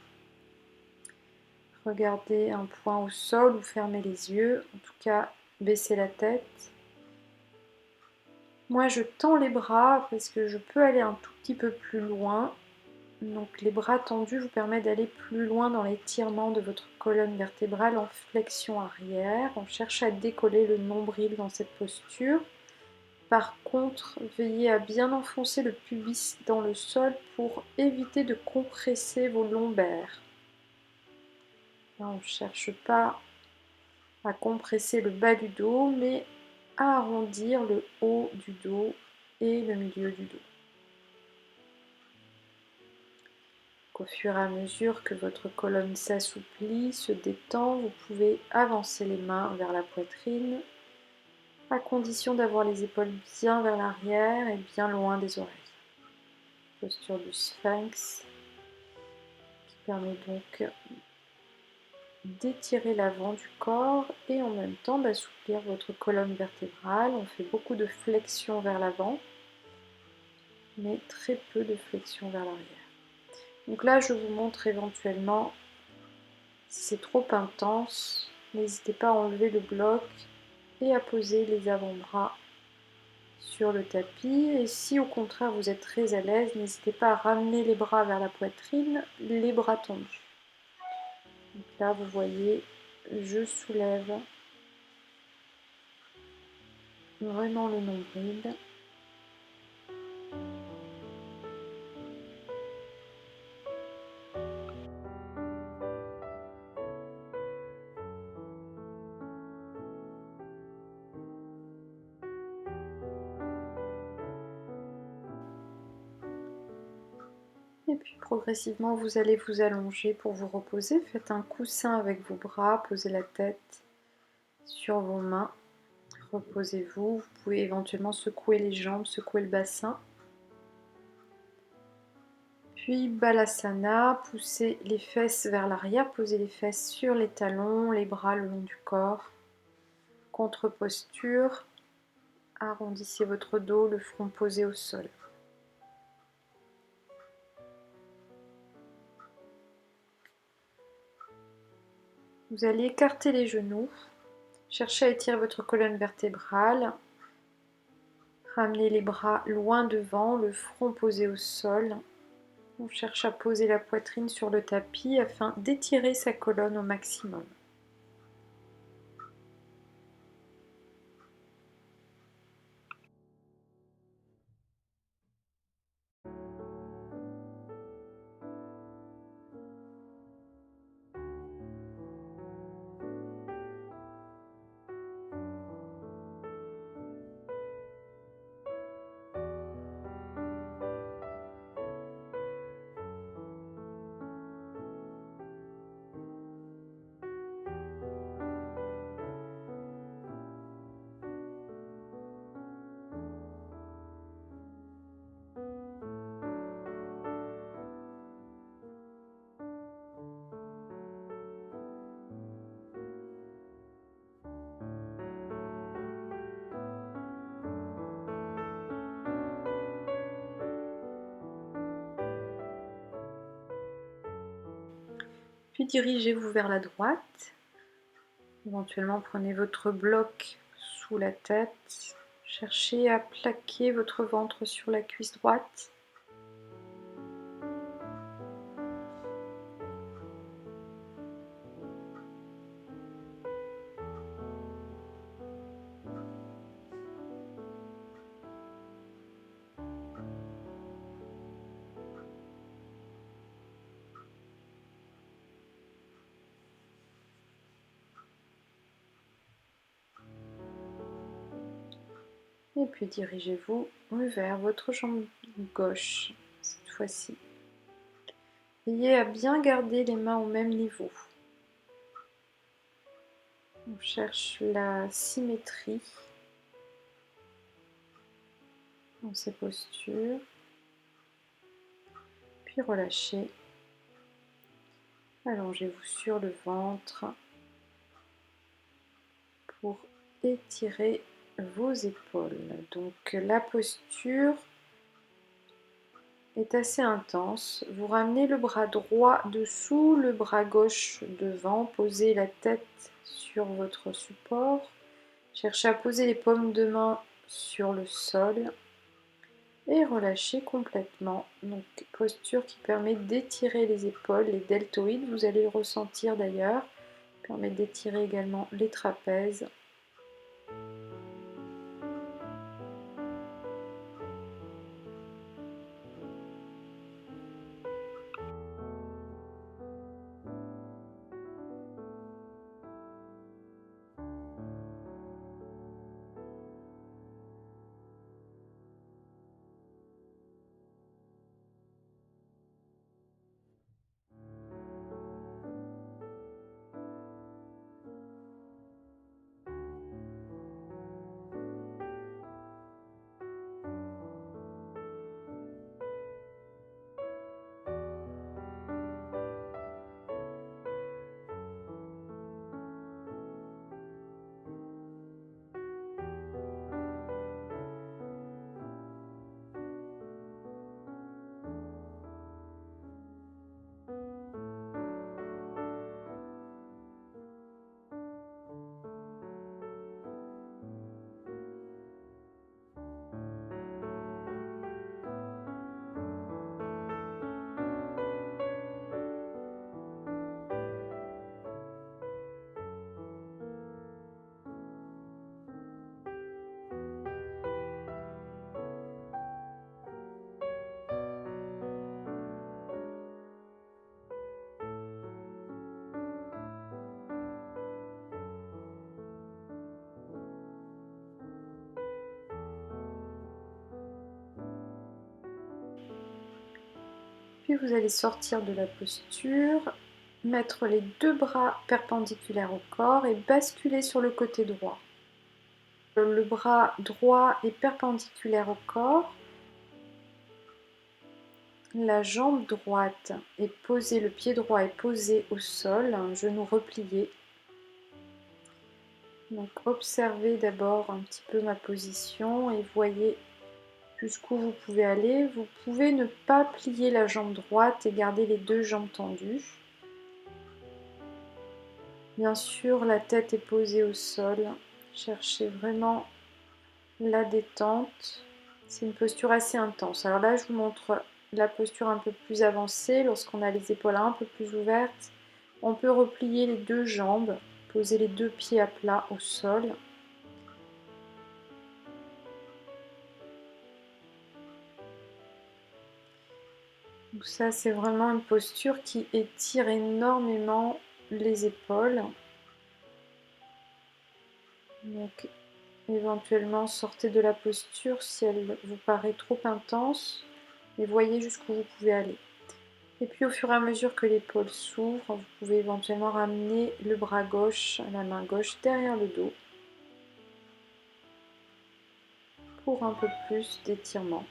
S2: Regardez un point au sol ou fermez les yeux. En tout cas, baissez la tête. Moi, je tends les bras parce que je peux aller un tout petit peu plus loin. Donc les bras tendus vous permettent d'aller plus loin dans l'étirement de votre colonne vertébrale en flexion arrière. On cherche à décoller le nombril dans cette posture. Par contre, veillez à bien enfoncer le pubis dans le sol pour éviter de compresser vos lombaires. Là, on ne cherche pas à compresser le bas du dos, mais à arrondir le haut du dos et le milieu du dos. Au fur et à mesure que votre colonne s'assouplit, se détend, vous pouvez avancer les mains vers la poitrine, à condition d'avoir les épaules bien vers l'arrière et bien loin des oreilles. Posture du sphinx qui permet donc d'étirer l'avant du corps et en même temps d'assouplir votre colonne vertébrale. On fait beaucoup de flexion vers l'avant, mais très peu de flexion vers l'arrière. Donc là, je vous montre éventuellement Si c'est trop intense, n'hésitez pas à enlever le bloc et à poser les avant-bras sur le tapis. Et si au contraire vous êtes très à l'aise, n'hésitez pas à ramener les bras vers la poitrine, les bras tendus. Donc là, vous voyez, je soulève vraiment le nombril. Et puis progressivement, vous allez vous allonger pour vous reposer. Faites un coussin avec vos bras, posez la tête sur vos mains. Reposez-vous. Vous pouvez éventuellement secouer les jambes, secouer le bassin. Puis Balasana, poussez les fesses vers l'arrière, posez les fesses sur les talons, les bras le long du corps. Contre-posture, arrondissez votre dos, le front posé au sol. Vous allez écarter les genoux, cherchez à étirer votre colonne vertébrale, ramenez les bras loin devant, le front posé au sol. On cherche à poser la poitrine sur le tapis afin d'étirer sa colonne au maximum. Puis dirigez-vous vers la droite. Éventuellement, prenez votre bloc sous la tête. Cherchez à plaquer votre ventre sur la cuisse droite. Et puis dirigez-vous vers votre jambe gauche cette fois-ci. Veillez à bien garder les mains au même niveau. On cherche la symétrie dans ces postures. Puis relâchez. Allongez-vous sur le ventre pour étirer vos épaules. Donc la posture est assez intense. Vous ramenez le bras droit dessous, le bras gauche devant. Posez la tête sur votre support. Cherchez à poser les paumes de main sur le sol et relâchez complètement. Donc posture qui permet d'étirer les épaules, les deltoïdes, vous allez le ressentir d'ailleurs. Permet d'étirer également les trapèzes. Puis vous allez sortir de la posture, mettre les deux bras perpendiculaires au corps et basculer sur le côté droit. Le bras droit est perpendiculaire au corps. La jambe droite est posée, le pied droit est posé au sol, un genou replié. Donc observez d'abord un petit peu ma position et voyez jusqu'où vous pouvez aller. Vous pouvez ne pas plier la jambe droite et garder les deux jambes tendues. Bien sûr, la tête est posée au sol. Cherchez vraiment la détente. C'est une posture assez intense. Alors là, je vous montre la posture un peu plus avancée. Lorsqu'on a les épaules un peu plus ouvertes, on peut replier les deux jambes, poser les deux pieds à plat au sol. Donc ça, c'est vraiment une posture qui étire énormément les épaules. Donc éventuellement, sortez de la posture si elle vous paraît trop intense et voyez jusqu'où vous pouvez aller. Et puis au fur et à mesure que l'épaule s'ouvre, vous pouvez éventuellement ramener le bras gauche, la main gauche derrière le dos pour un peu plus d'étirement.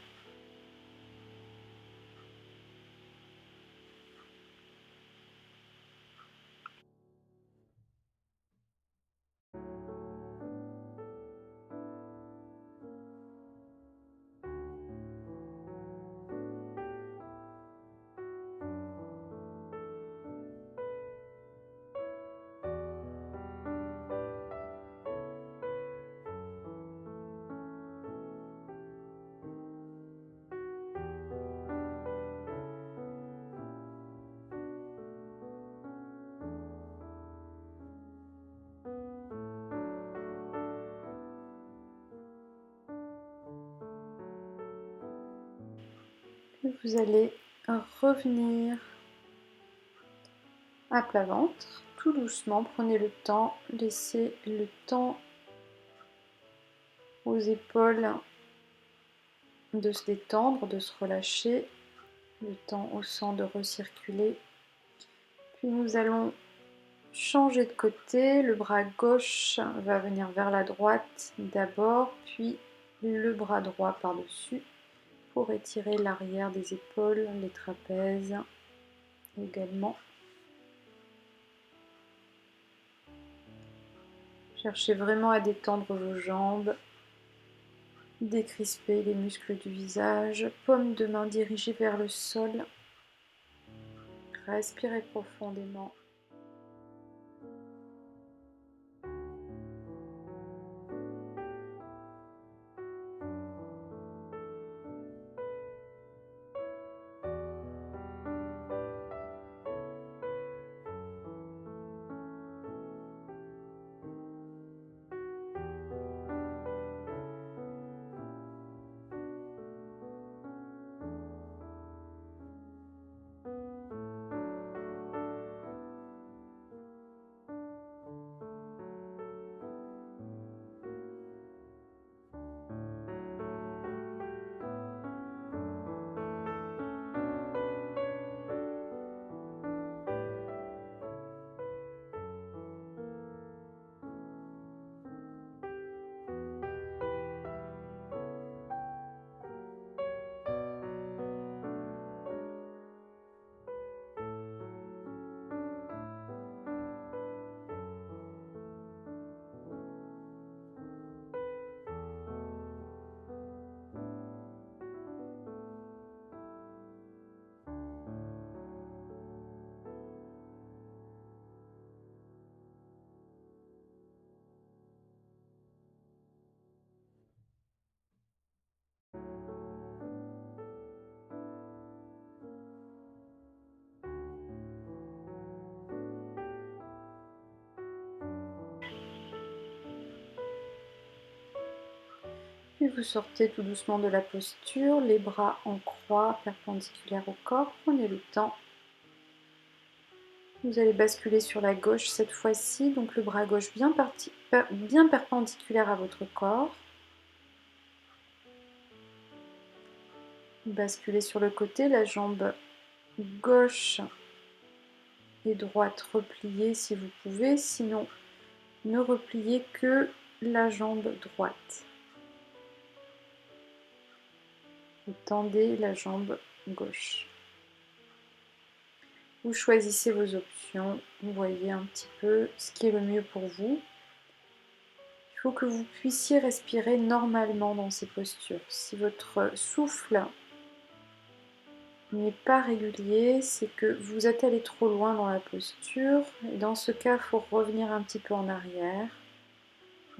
S2: Puis vous allez revenir à plat ventre, tout doucement, prenez le temps, laissez le temps aux épaules de se détendre, de se relâcher, le temps au sang de recirculer. Puis nous allons changer de côté, le bras gauche va venir vers la droite d'abord, puis le bras droit par-dessus pour étirer l'arrière des épaules, les trapèzes également. Cherchez vraiment à détendre vos jambes, décrisper les muscles du visage, paume de main dirigée vers le sol. Respirez profondément. Puis vous sortez tout doucement de la posture, les bras en croix perpendiculaires au corps. Prenez le temps. Vous allez basculer sur la gauche cette fois-ci, donc le bras gauche bien perpendiculaire à votre corps. Basculez sur le côté, la jambe gauche et droite repliée si vous pouvez, sinon ne repliez que la jambe droite. Et tendez la jambe gauche. Vous choisissez vos options, vous voyez un petit peu ce qui est le mieux pour vous. Il faut que vous puissiez respirer normalement dans ces postures. Si votre souffle n'est pas régulier, c'est que vous êtes allé trop loin dans la posture. Et dans ce cas, il faut revenir un petit peu en arrière.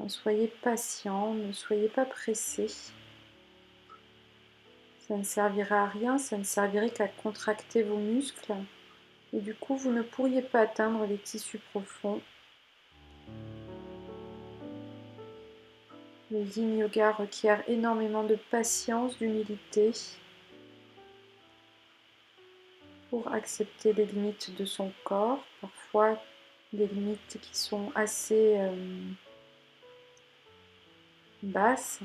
S2: Soyez patient, ne soyez pas pressé. Ça ne servira à rien, ça ne servirait qu'à contracter vos muscles. Et du coup, vous ne pourriez pas atteindre les tissus profonds. Le yin yoga requiert énormément de patience, d'humilité pour accepter les limites de son corps, parfois des limites qui sont assez basses.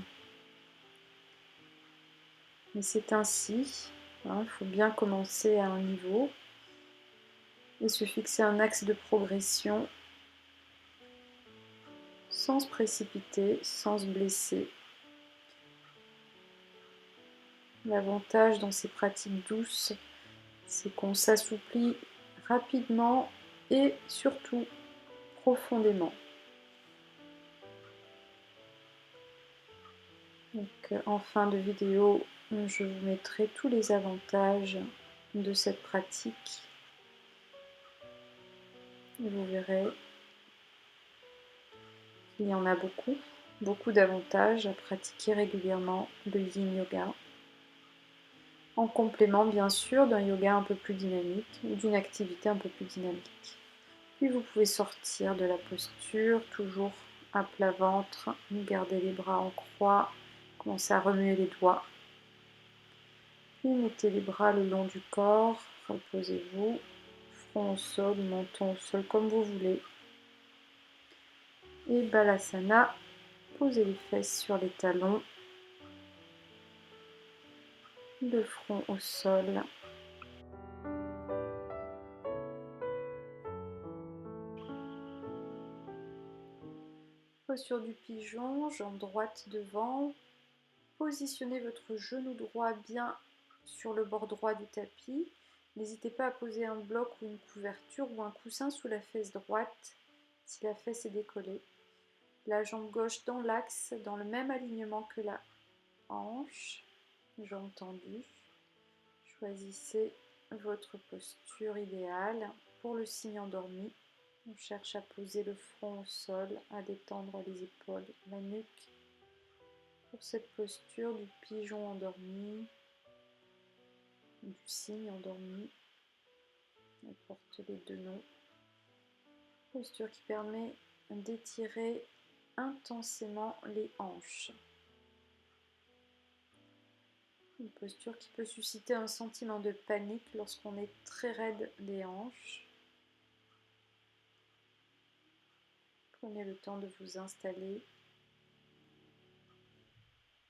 S2: Mais c'est ainsi, hein, il faut bien commencer à un niveau et se fixer un axe de progression sans se précipiter, sans se blesser. L'avantage dans ces pratiques douces, c'est qu'on s'assouplit rapidement et surtout profondément. Donc, en fin de vidéo, je vous mettrai tous les avantages de cette pratique. Vous verrez qu'il y en a beaucoup, beaucoup d'avantages à pratiquer régulièrement le yin yoga. En complément bien sûr d'un yoga un peu plus dynamique ou d'une activité un peu plus dynamique. Puis vous pouvez sortir de la posture, toujours à plat ventre, gardez les bras en croix, commencez à remuer les doigts. Puis mettez les bras le long du corps, reposez-vous, front au sol, menton au sol comme vous voulez. Et Balasana, posez les fesses sur les talons, le front au sol. Posture du pigeon, jambe droite devant. Positionnez votre genou droit bien sur le bord droit du tapis. N'hésitez pas à poser un bloc ou une couverture ou un coussin sous la fesse droite si la fesse est décollée. La jambe gauche dans l'axe, dans le même alignement que la hanche, jambe tendue. Choisissez votre posture idéale pour le cygne endormi. On cherche à poser le front au sol, à détendre les épaules, la nuque. Pour cette posture du pigeon endormi, du cygne endormi, on porte les deux noms. Posture qui permet d'étirer intensément les hanches. Une posture qui peut susciter un sentiment de panique lorsqu'on est très raide des hanches. Prenez le temps de vous installer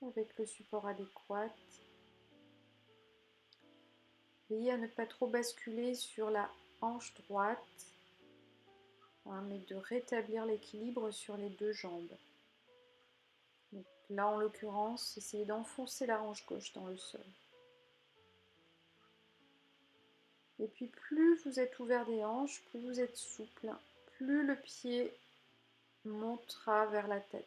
S2: avec le support adéquat. Veillez à ne pas trop basculer sur la hanche droite, mais de rétablir l'équilibre sur les deux jambes. Donc là, en l'occurrence, essayez d'enfoncer la hanche gauche dans le sol. Et puis plus vous êtes ouvert des hanches, plus vous êtes souple, plus le pied montera vers la tête.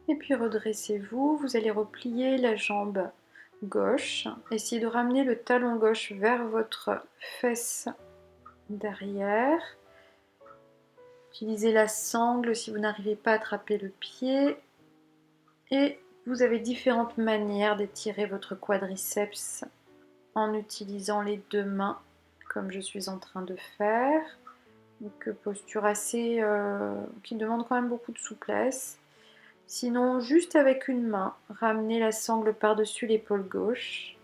S2: Et puis redressez-vous, vous allez replier la jambe gauche. Essayez de ramener le talon gauche vers votre fesse derrière. Utilisez la sangle si vous n'arrivez pas à attraper le pied. Et vous avez différentes manières d'étirer votre quadriceps en utilisant les deux mains, comme je suis en train de faire. Donc posture assez qui demande quand même beaucoup de souplesse. Sinon, juste avec une main, ramenez la sangle par-dessus l'épaule gauche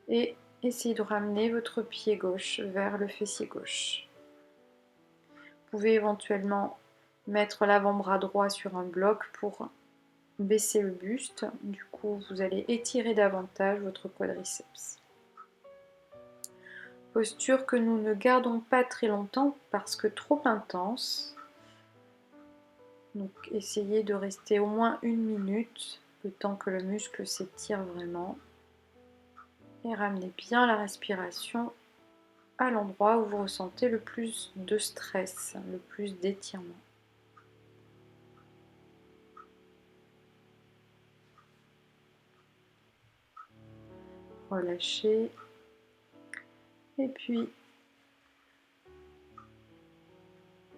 S2: et essayez de ramener votre pied gauche vers le fessier gauche. Vous pouvez éventuellement mettre l'avant-bras droit sur un bloc pour baisser le buste. Du coup, vous allez étirer davantage votre quadriceps. Posture que nous ne gardons pas très longtemps parce que trop intense. Donc essayez de rester au moins 1 minute, le temps que le muscle s'étire vraiment. Et ramenez bien la respiration à l'endroit où vous ressentez le plus de stress, le plus d'étirement. Relâchez. Et puis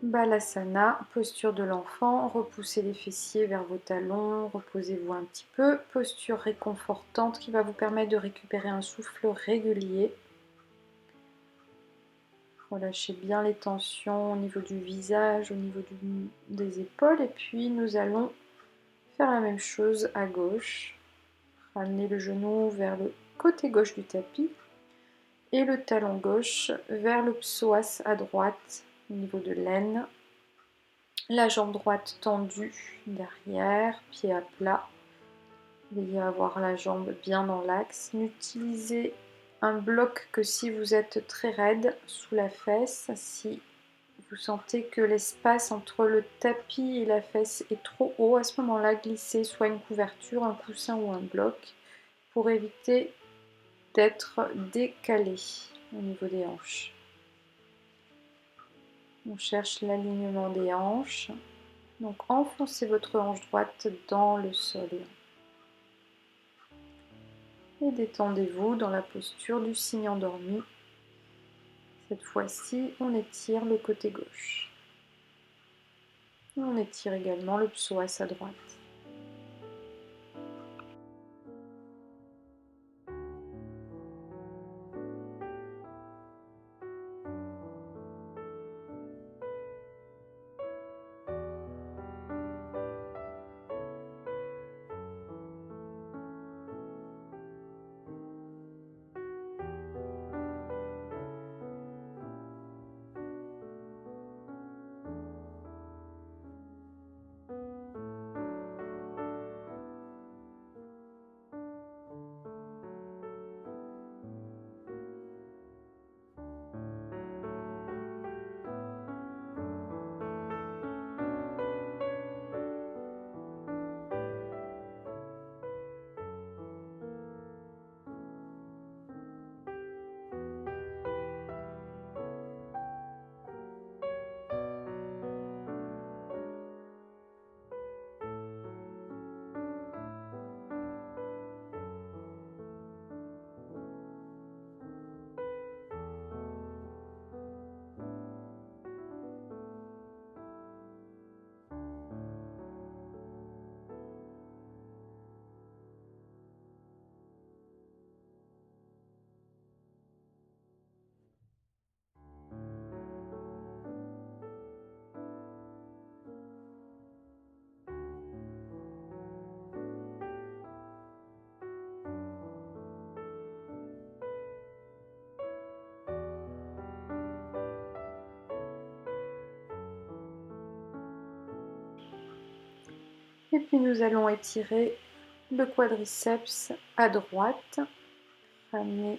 S2: Balasana, posture de l'enfant, repoussez les fessiers vers vos talons, reposez-vous un petit peu, posture réconfortante qui va vous permettre de récupérer un souffle régulier. Relâchez bien les tensions au niveau du visage, au niveau des épaules et puis nous allons faire la même chose à gauche. Ramenez le genou vers le côté gauche du tapis et le talon gauche vers le psoas à droite au niveau de l'aine. La jambe droite tendue derrière, pied à plat. Veillez à avoir la jambe bien dans l'axe. N'utilisez un bloc que si vous êtes très raide sous la fesse. Si vous sentez que l'espace entre le tapis et la fesse est trop haut, à ce moment-là, glissez soit une couverture, un coussin ou un bloc pour éviter d'être décalé au niveau des hanches. On cherche l'alignement des hanches. Donc enfoncez votre hanche droite dans le sol. Et détendez-vous dans la posture du cygne endormi. Cette fois-ci, on étire le côté gauche. Et on étire également le psoas à droite. Et puis nous allons étirer le quadriceps à droite. Ramenez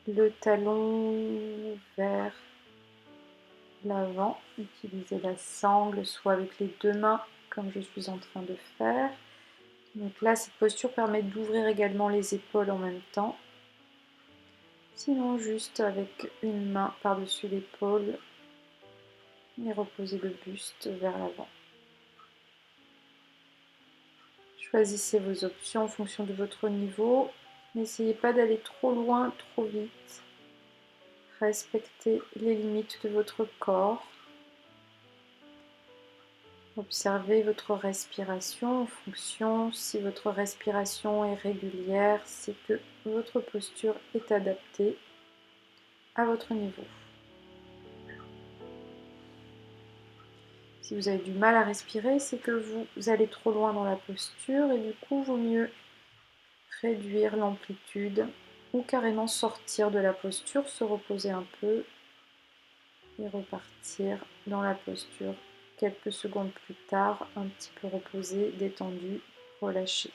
S2: le talon vers l'avant. Utilisez la sangle soit avec les deux mains comme je suis en train de faire. Donc là, cette posture permet d'ouvrir également les épaules en même temps. Sinon, juste avec une main par-dessus l'épaule et reposer le buste vers l'avant. Choisissez vos options en fonction de votre niveau. N'essayez pas d'aller trop loin, trop vite. Respectez les limites de votre corps. Observez votre respiration en fonction. Si votre respiration est régulière, c'est que votre posture est adaptée à votre niveau. Si vous avez du mal à respirer, c'est que vous allez trop loin dans la posture et du coup, il vaut mieux réduire l'amplitude ou carrément sortir de la posture, se reposer un peu et repartir dans la posture quelques secondes plus tard, un petit peu reposé, détendu, relâché.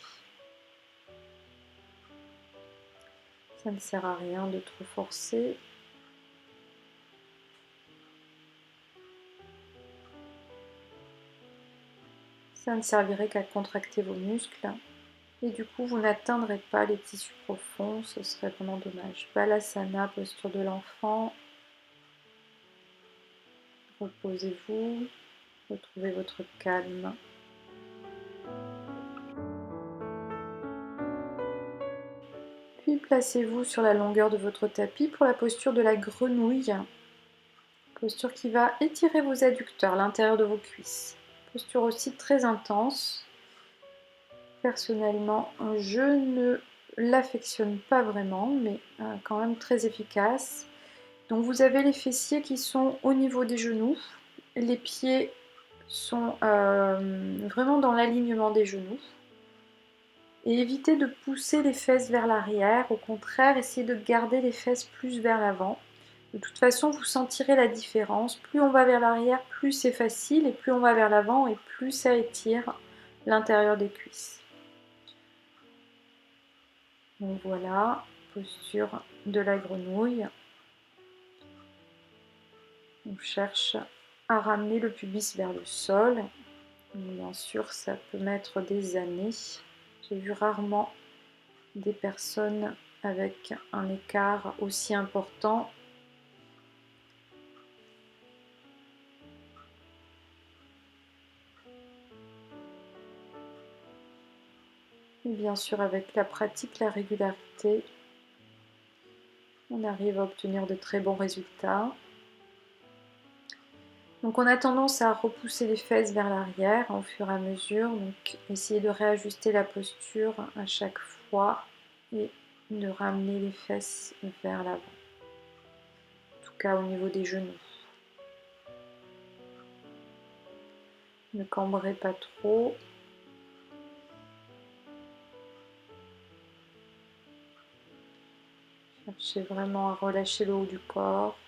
S2: Ça ne sert à rien de trop forcer. Ça ne servirait qu'à contracter vos muscles. Et du coup, vous n'atteindrez pas les tissus profonds, ce serait vraiment dommage. Balasana, posture de l'enfant. Reposez-vous, retrouvez votre calme. Puis placez-vous sur la longueur de votre tapis pour la posture de la grenouille. Posture qui va étirer vos adducteurs, l'intérieur de vos cuisses. Posture aussi très intense. Personnellement, je ne l'affectionne pas vraiment, mais quand même très efficace. Donc vous avez les fessiers qui sont au niveau des genoux. Les pieds sont vraiment dans l'alignement des genoux. Et évitez de pousser les fesses vers l'arrière. Au contraire, essayez de garder les fesses plus vers l'avant. De toute façon, vous sentirez la différence. Plus on va vers l'arrière, plus c'est facile. Et plus on va vers l'avant, et plus ça étire l'intérieur des cuisses. Donc voilà, posture de la grenouille. On cherche à ramener le pubis vers le sol. Bien sûr, ça peut mettre des années. J'ai vu rarement des personnes avec un écart aussi important. Et bien sûr, avec la pratique, la régularité, on arrive à obtenir de très bons résultats. Donc on a tendance à repousser les fesses vers l'arrière au fur et à mesure. Donc essayez de réajuster la posture à chaque fois et de ramener les fesses vers l'avant. En tout cas au niveau des genoux. Ne cambrez pas trop. Cherchez vraiment à relâcher le haut du corps.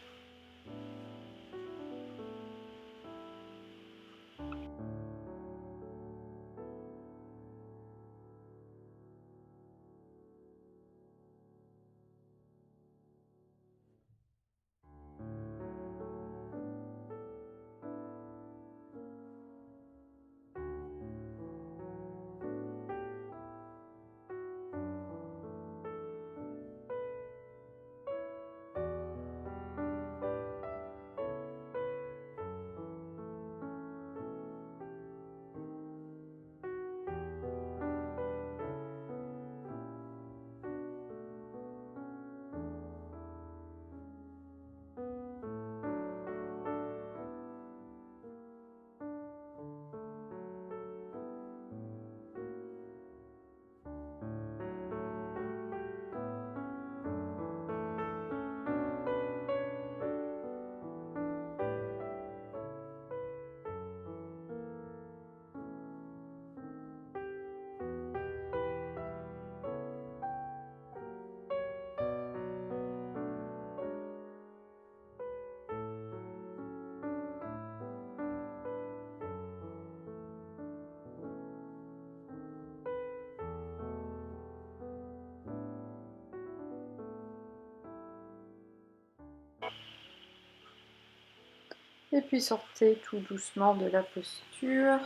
S2: Et puis sortez tout doucement de la posture.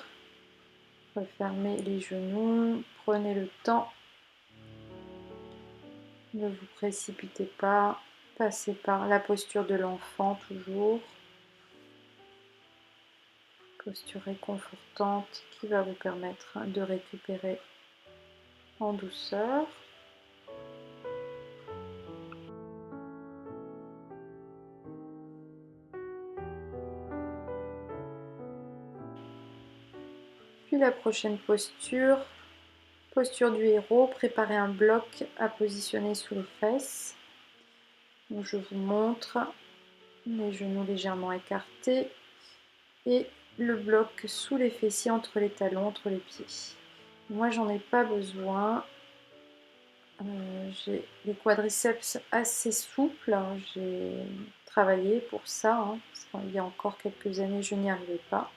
S2: Refermez les genoux. Prenez le temps. Ne vous précipitez pas. Passez par la posture de l'enfant toujours. Posture réconfortante qui va vous permettre de récupérer en douceur. Puis la prochaine posture, posture du héros, préparez un bloc à positionner sous les fesses. Donc je vous montre les genoux légèrement écartés et le bloc sous les fessiers, entre les talons, entre les pieds. Moi j'en ai pas besoin. J'ai les quadriceps assez souples, j'ai travaillé pour ça, parce qu'il y a encore quelques années je n'y arrivais pas.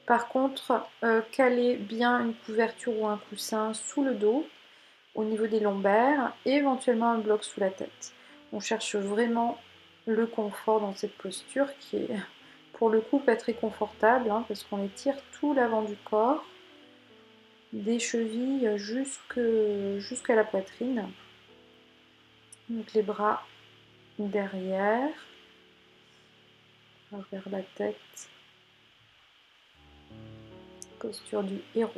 S2: Par contre, caler bien une couverture ou un coussin sous le dos, au niveau des lombaires, et éventuellement un bloc sous la tête. On cherche vraiment le confort dans cette posture qui est pour le coup pas très confortable, parce qu'on étire tout l'avant du corps, des chevilles jusqu'à la poitrine. Donc les bras derrière, vers la tête, posture du héros.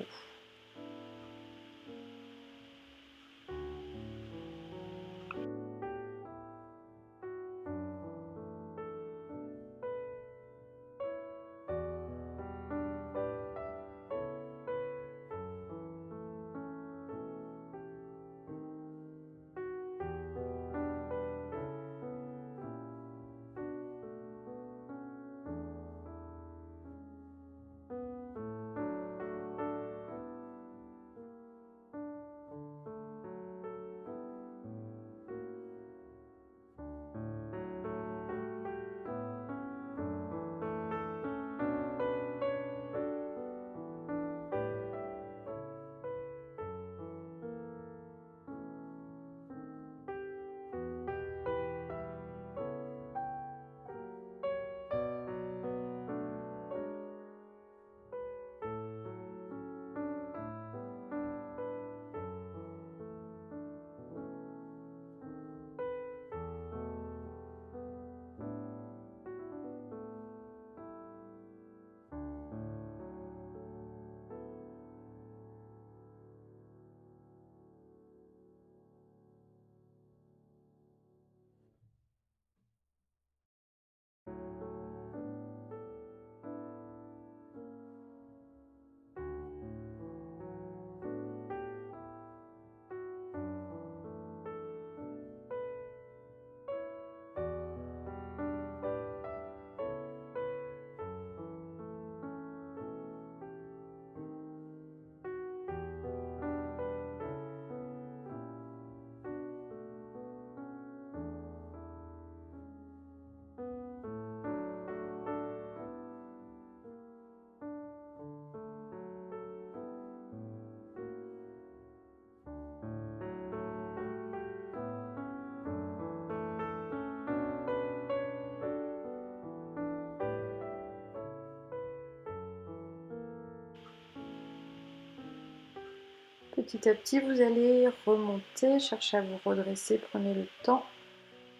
S2: Petit à petit, vous allez remonter, chercher à vous redresser, prenez le temps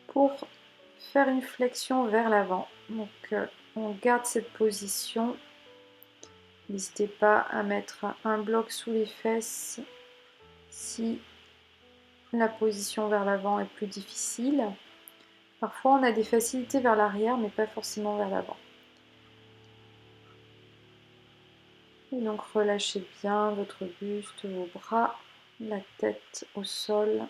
S2: pour faire une flexion vers l'avant. Donc on garde cette position. N'hésitez pas à mettre un bloc sous les fesses si la position vers l'avant est plus difficile. Parfois on a des facilités vers l'arrière, mais pas forcément vers l'avant. Et donc relâchez bien votre buste, vos bras, la tête au sol.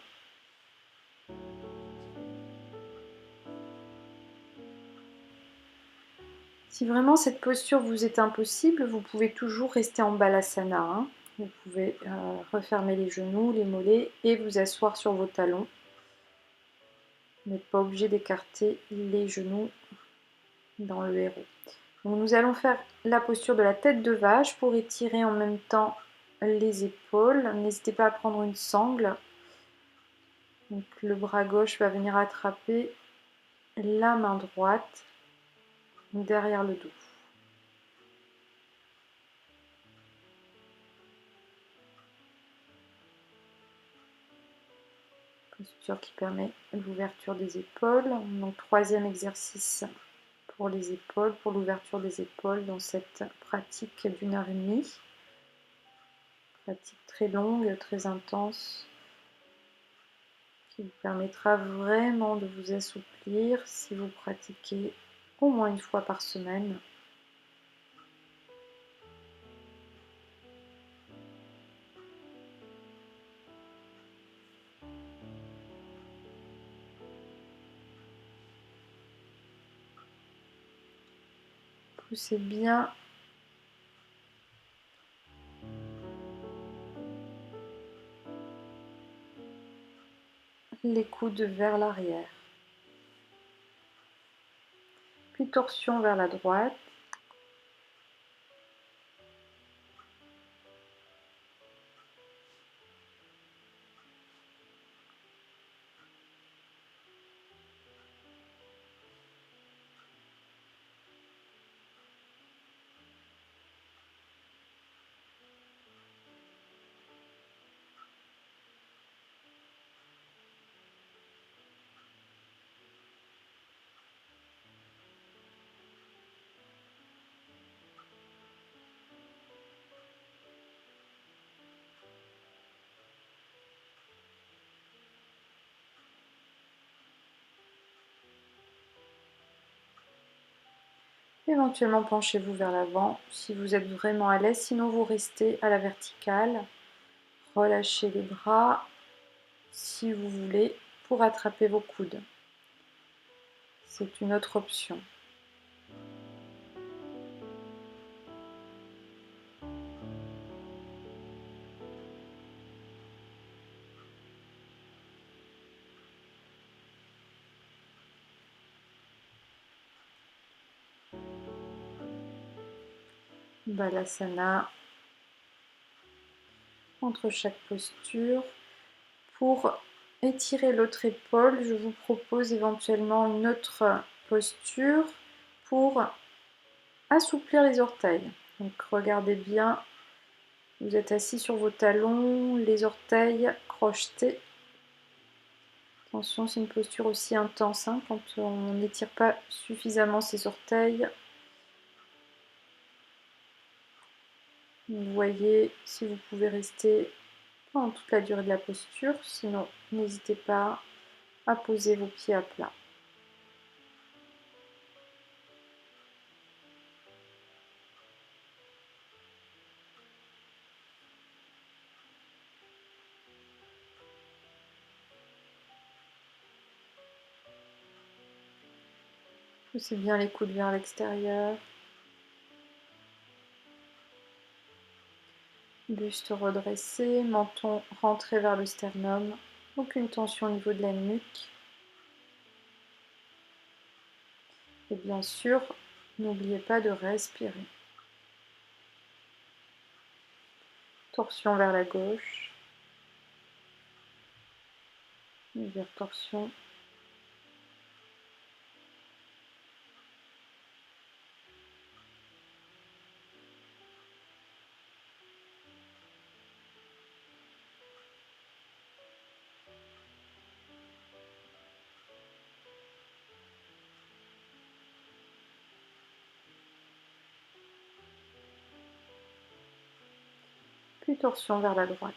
S2: Si vraiment cette posture vous est impossible, vous pouvez toujours rester en balasana. Vous pouvez refermer les genoux, les mollets et vous asseoir sur vos talons. Vous n'êtes pas obligé d'écarter les genoux dans le héros. Donc nous allons faire la posture de la tête de vache pour étirer en même temps les épaules. N'hésitez pas à prendre une sangle. Donc le bras gauche va venir attraper la main droite derrière le dos. Posture qui permet l'ouverture des épaules. Donc troisième exercice pour les épaules, pour l'ouverture des épaules dans cette pratique d'1 heure et demie. pratique très longue, très intense, qui vous permettra vraiment de vous assouplir si vous pratiquez au moins une fois par semaine. Poussez bien les coudes vers l'arrière. Puis torsion vers la droite. Éventuellement, penchez-vous vers l'avant si vous êtes vraiment à l'aise, sinon vous restez à la verticale. Relâchez les bras si vous voulez pour attraper vos coudes. C'est une autre option. Balasana. Entre chaque posture. Pour étirer l'autre épaule, je vous propose éventuellement une autre posture pour assouplir les orteils. Donc regardez bien, vous êtes assis sur vos talons, les orteils crochetés. Attention, c'est une posture aussi intense quand on n'étire pas suffisamment ses orteils. Vous voyez si vous pouvez rester pendant toute la durée de la posture, sinon n'hésitez pas à poser vos pieds à plat. Poussez bien les coudes vers l'extérieur. Buste redressé, menton rentré vers le sternum. Aucune tension au niveau de la nuque. Et bien sûr, n'oubliez pas de respirer. Torsion vers la gauche. Légère torsion. Puis torsion vers la droite.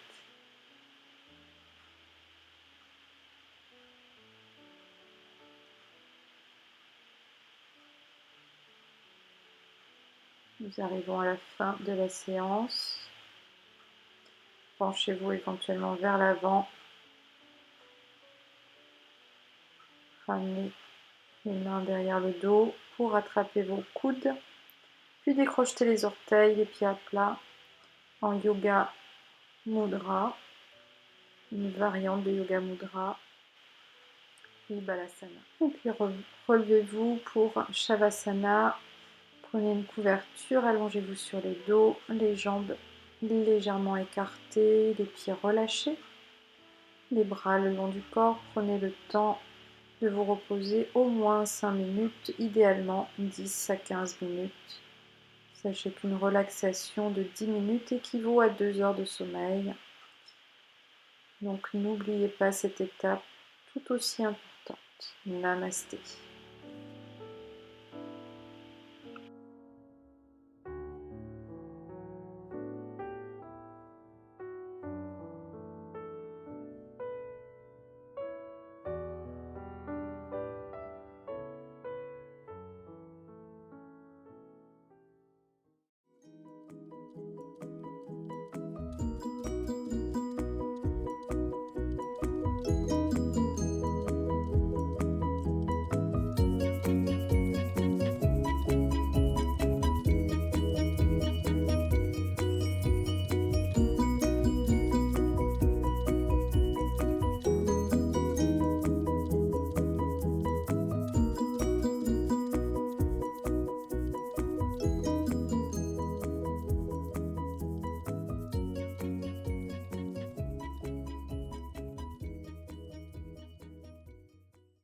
S2: Nous arrivons à la fin de la séance. Penchez-vous éventuellement vers l'avant. Ramenez les mains derrière le dos pour attraper vos coudes. Puis décrochetez les orteils, les pieds à plat en yoga mudra, une variante de yoga mudra, puis balasana. Et puis relevez-vous pour shavasana. Prenez une couverture, allongez-vous sur le dos, les jambes légèrement écartées, les pieds relâchés, les bras le long du corps. Prenez le temps de vous reposer au moins 5 minutes, idéalement 10 à 15 minutes. Sachez qu'une relaxation de 10 minutes équivaut à 2 heures de sommeil. Donc n'oubliez pas cette étape tout aussi importante. Namasté.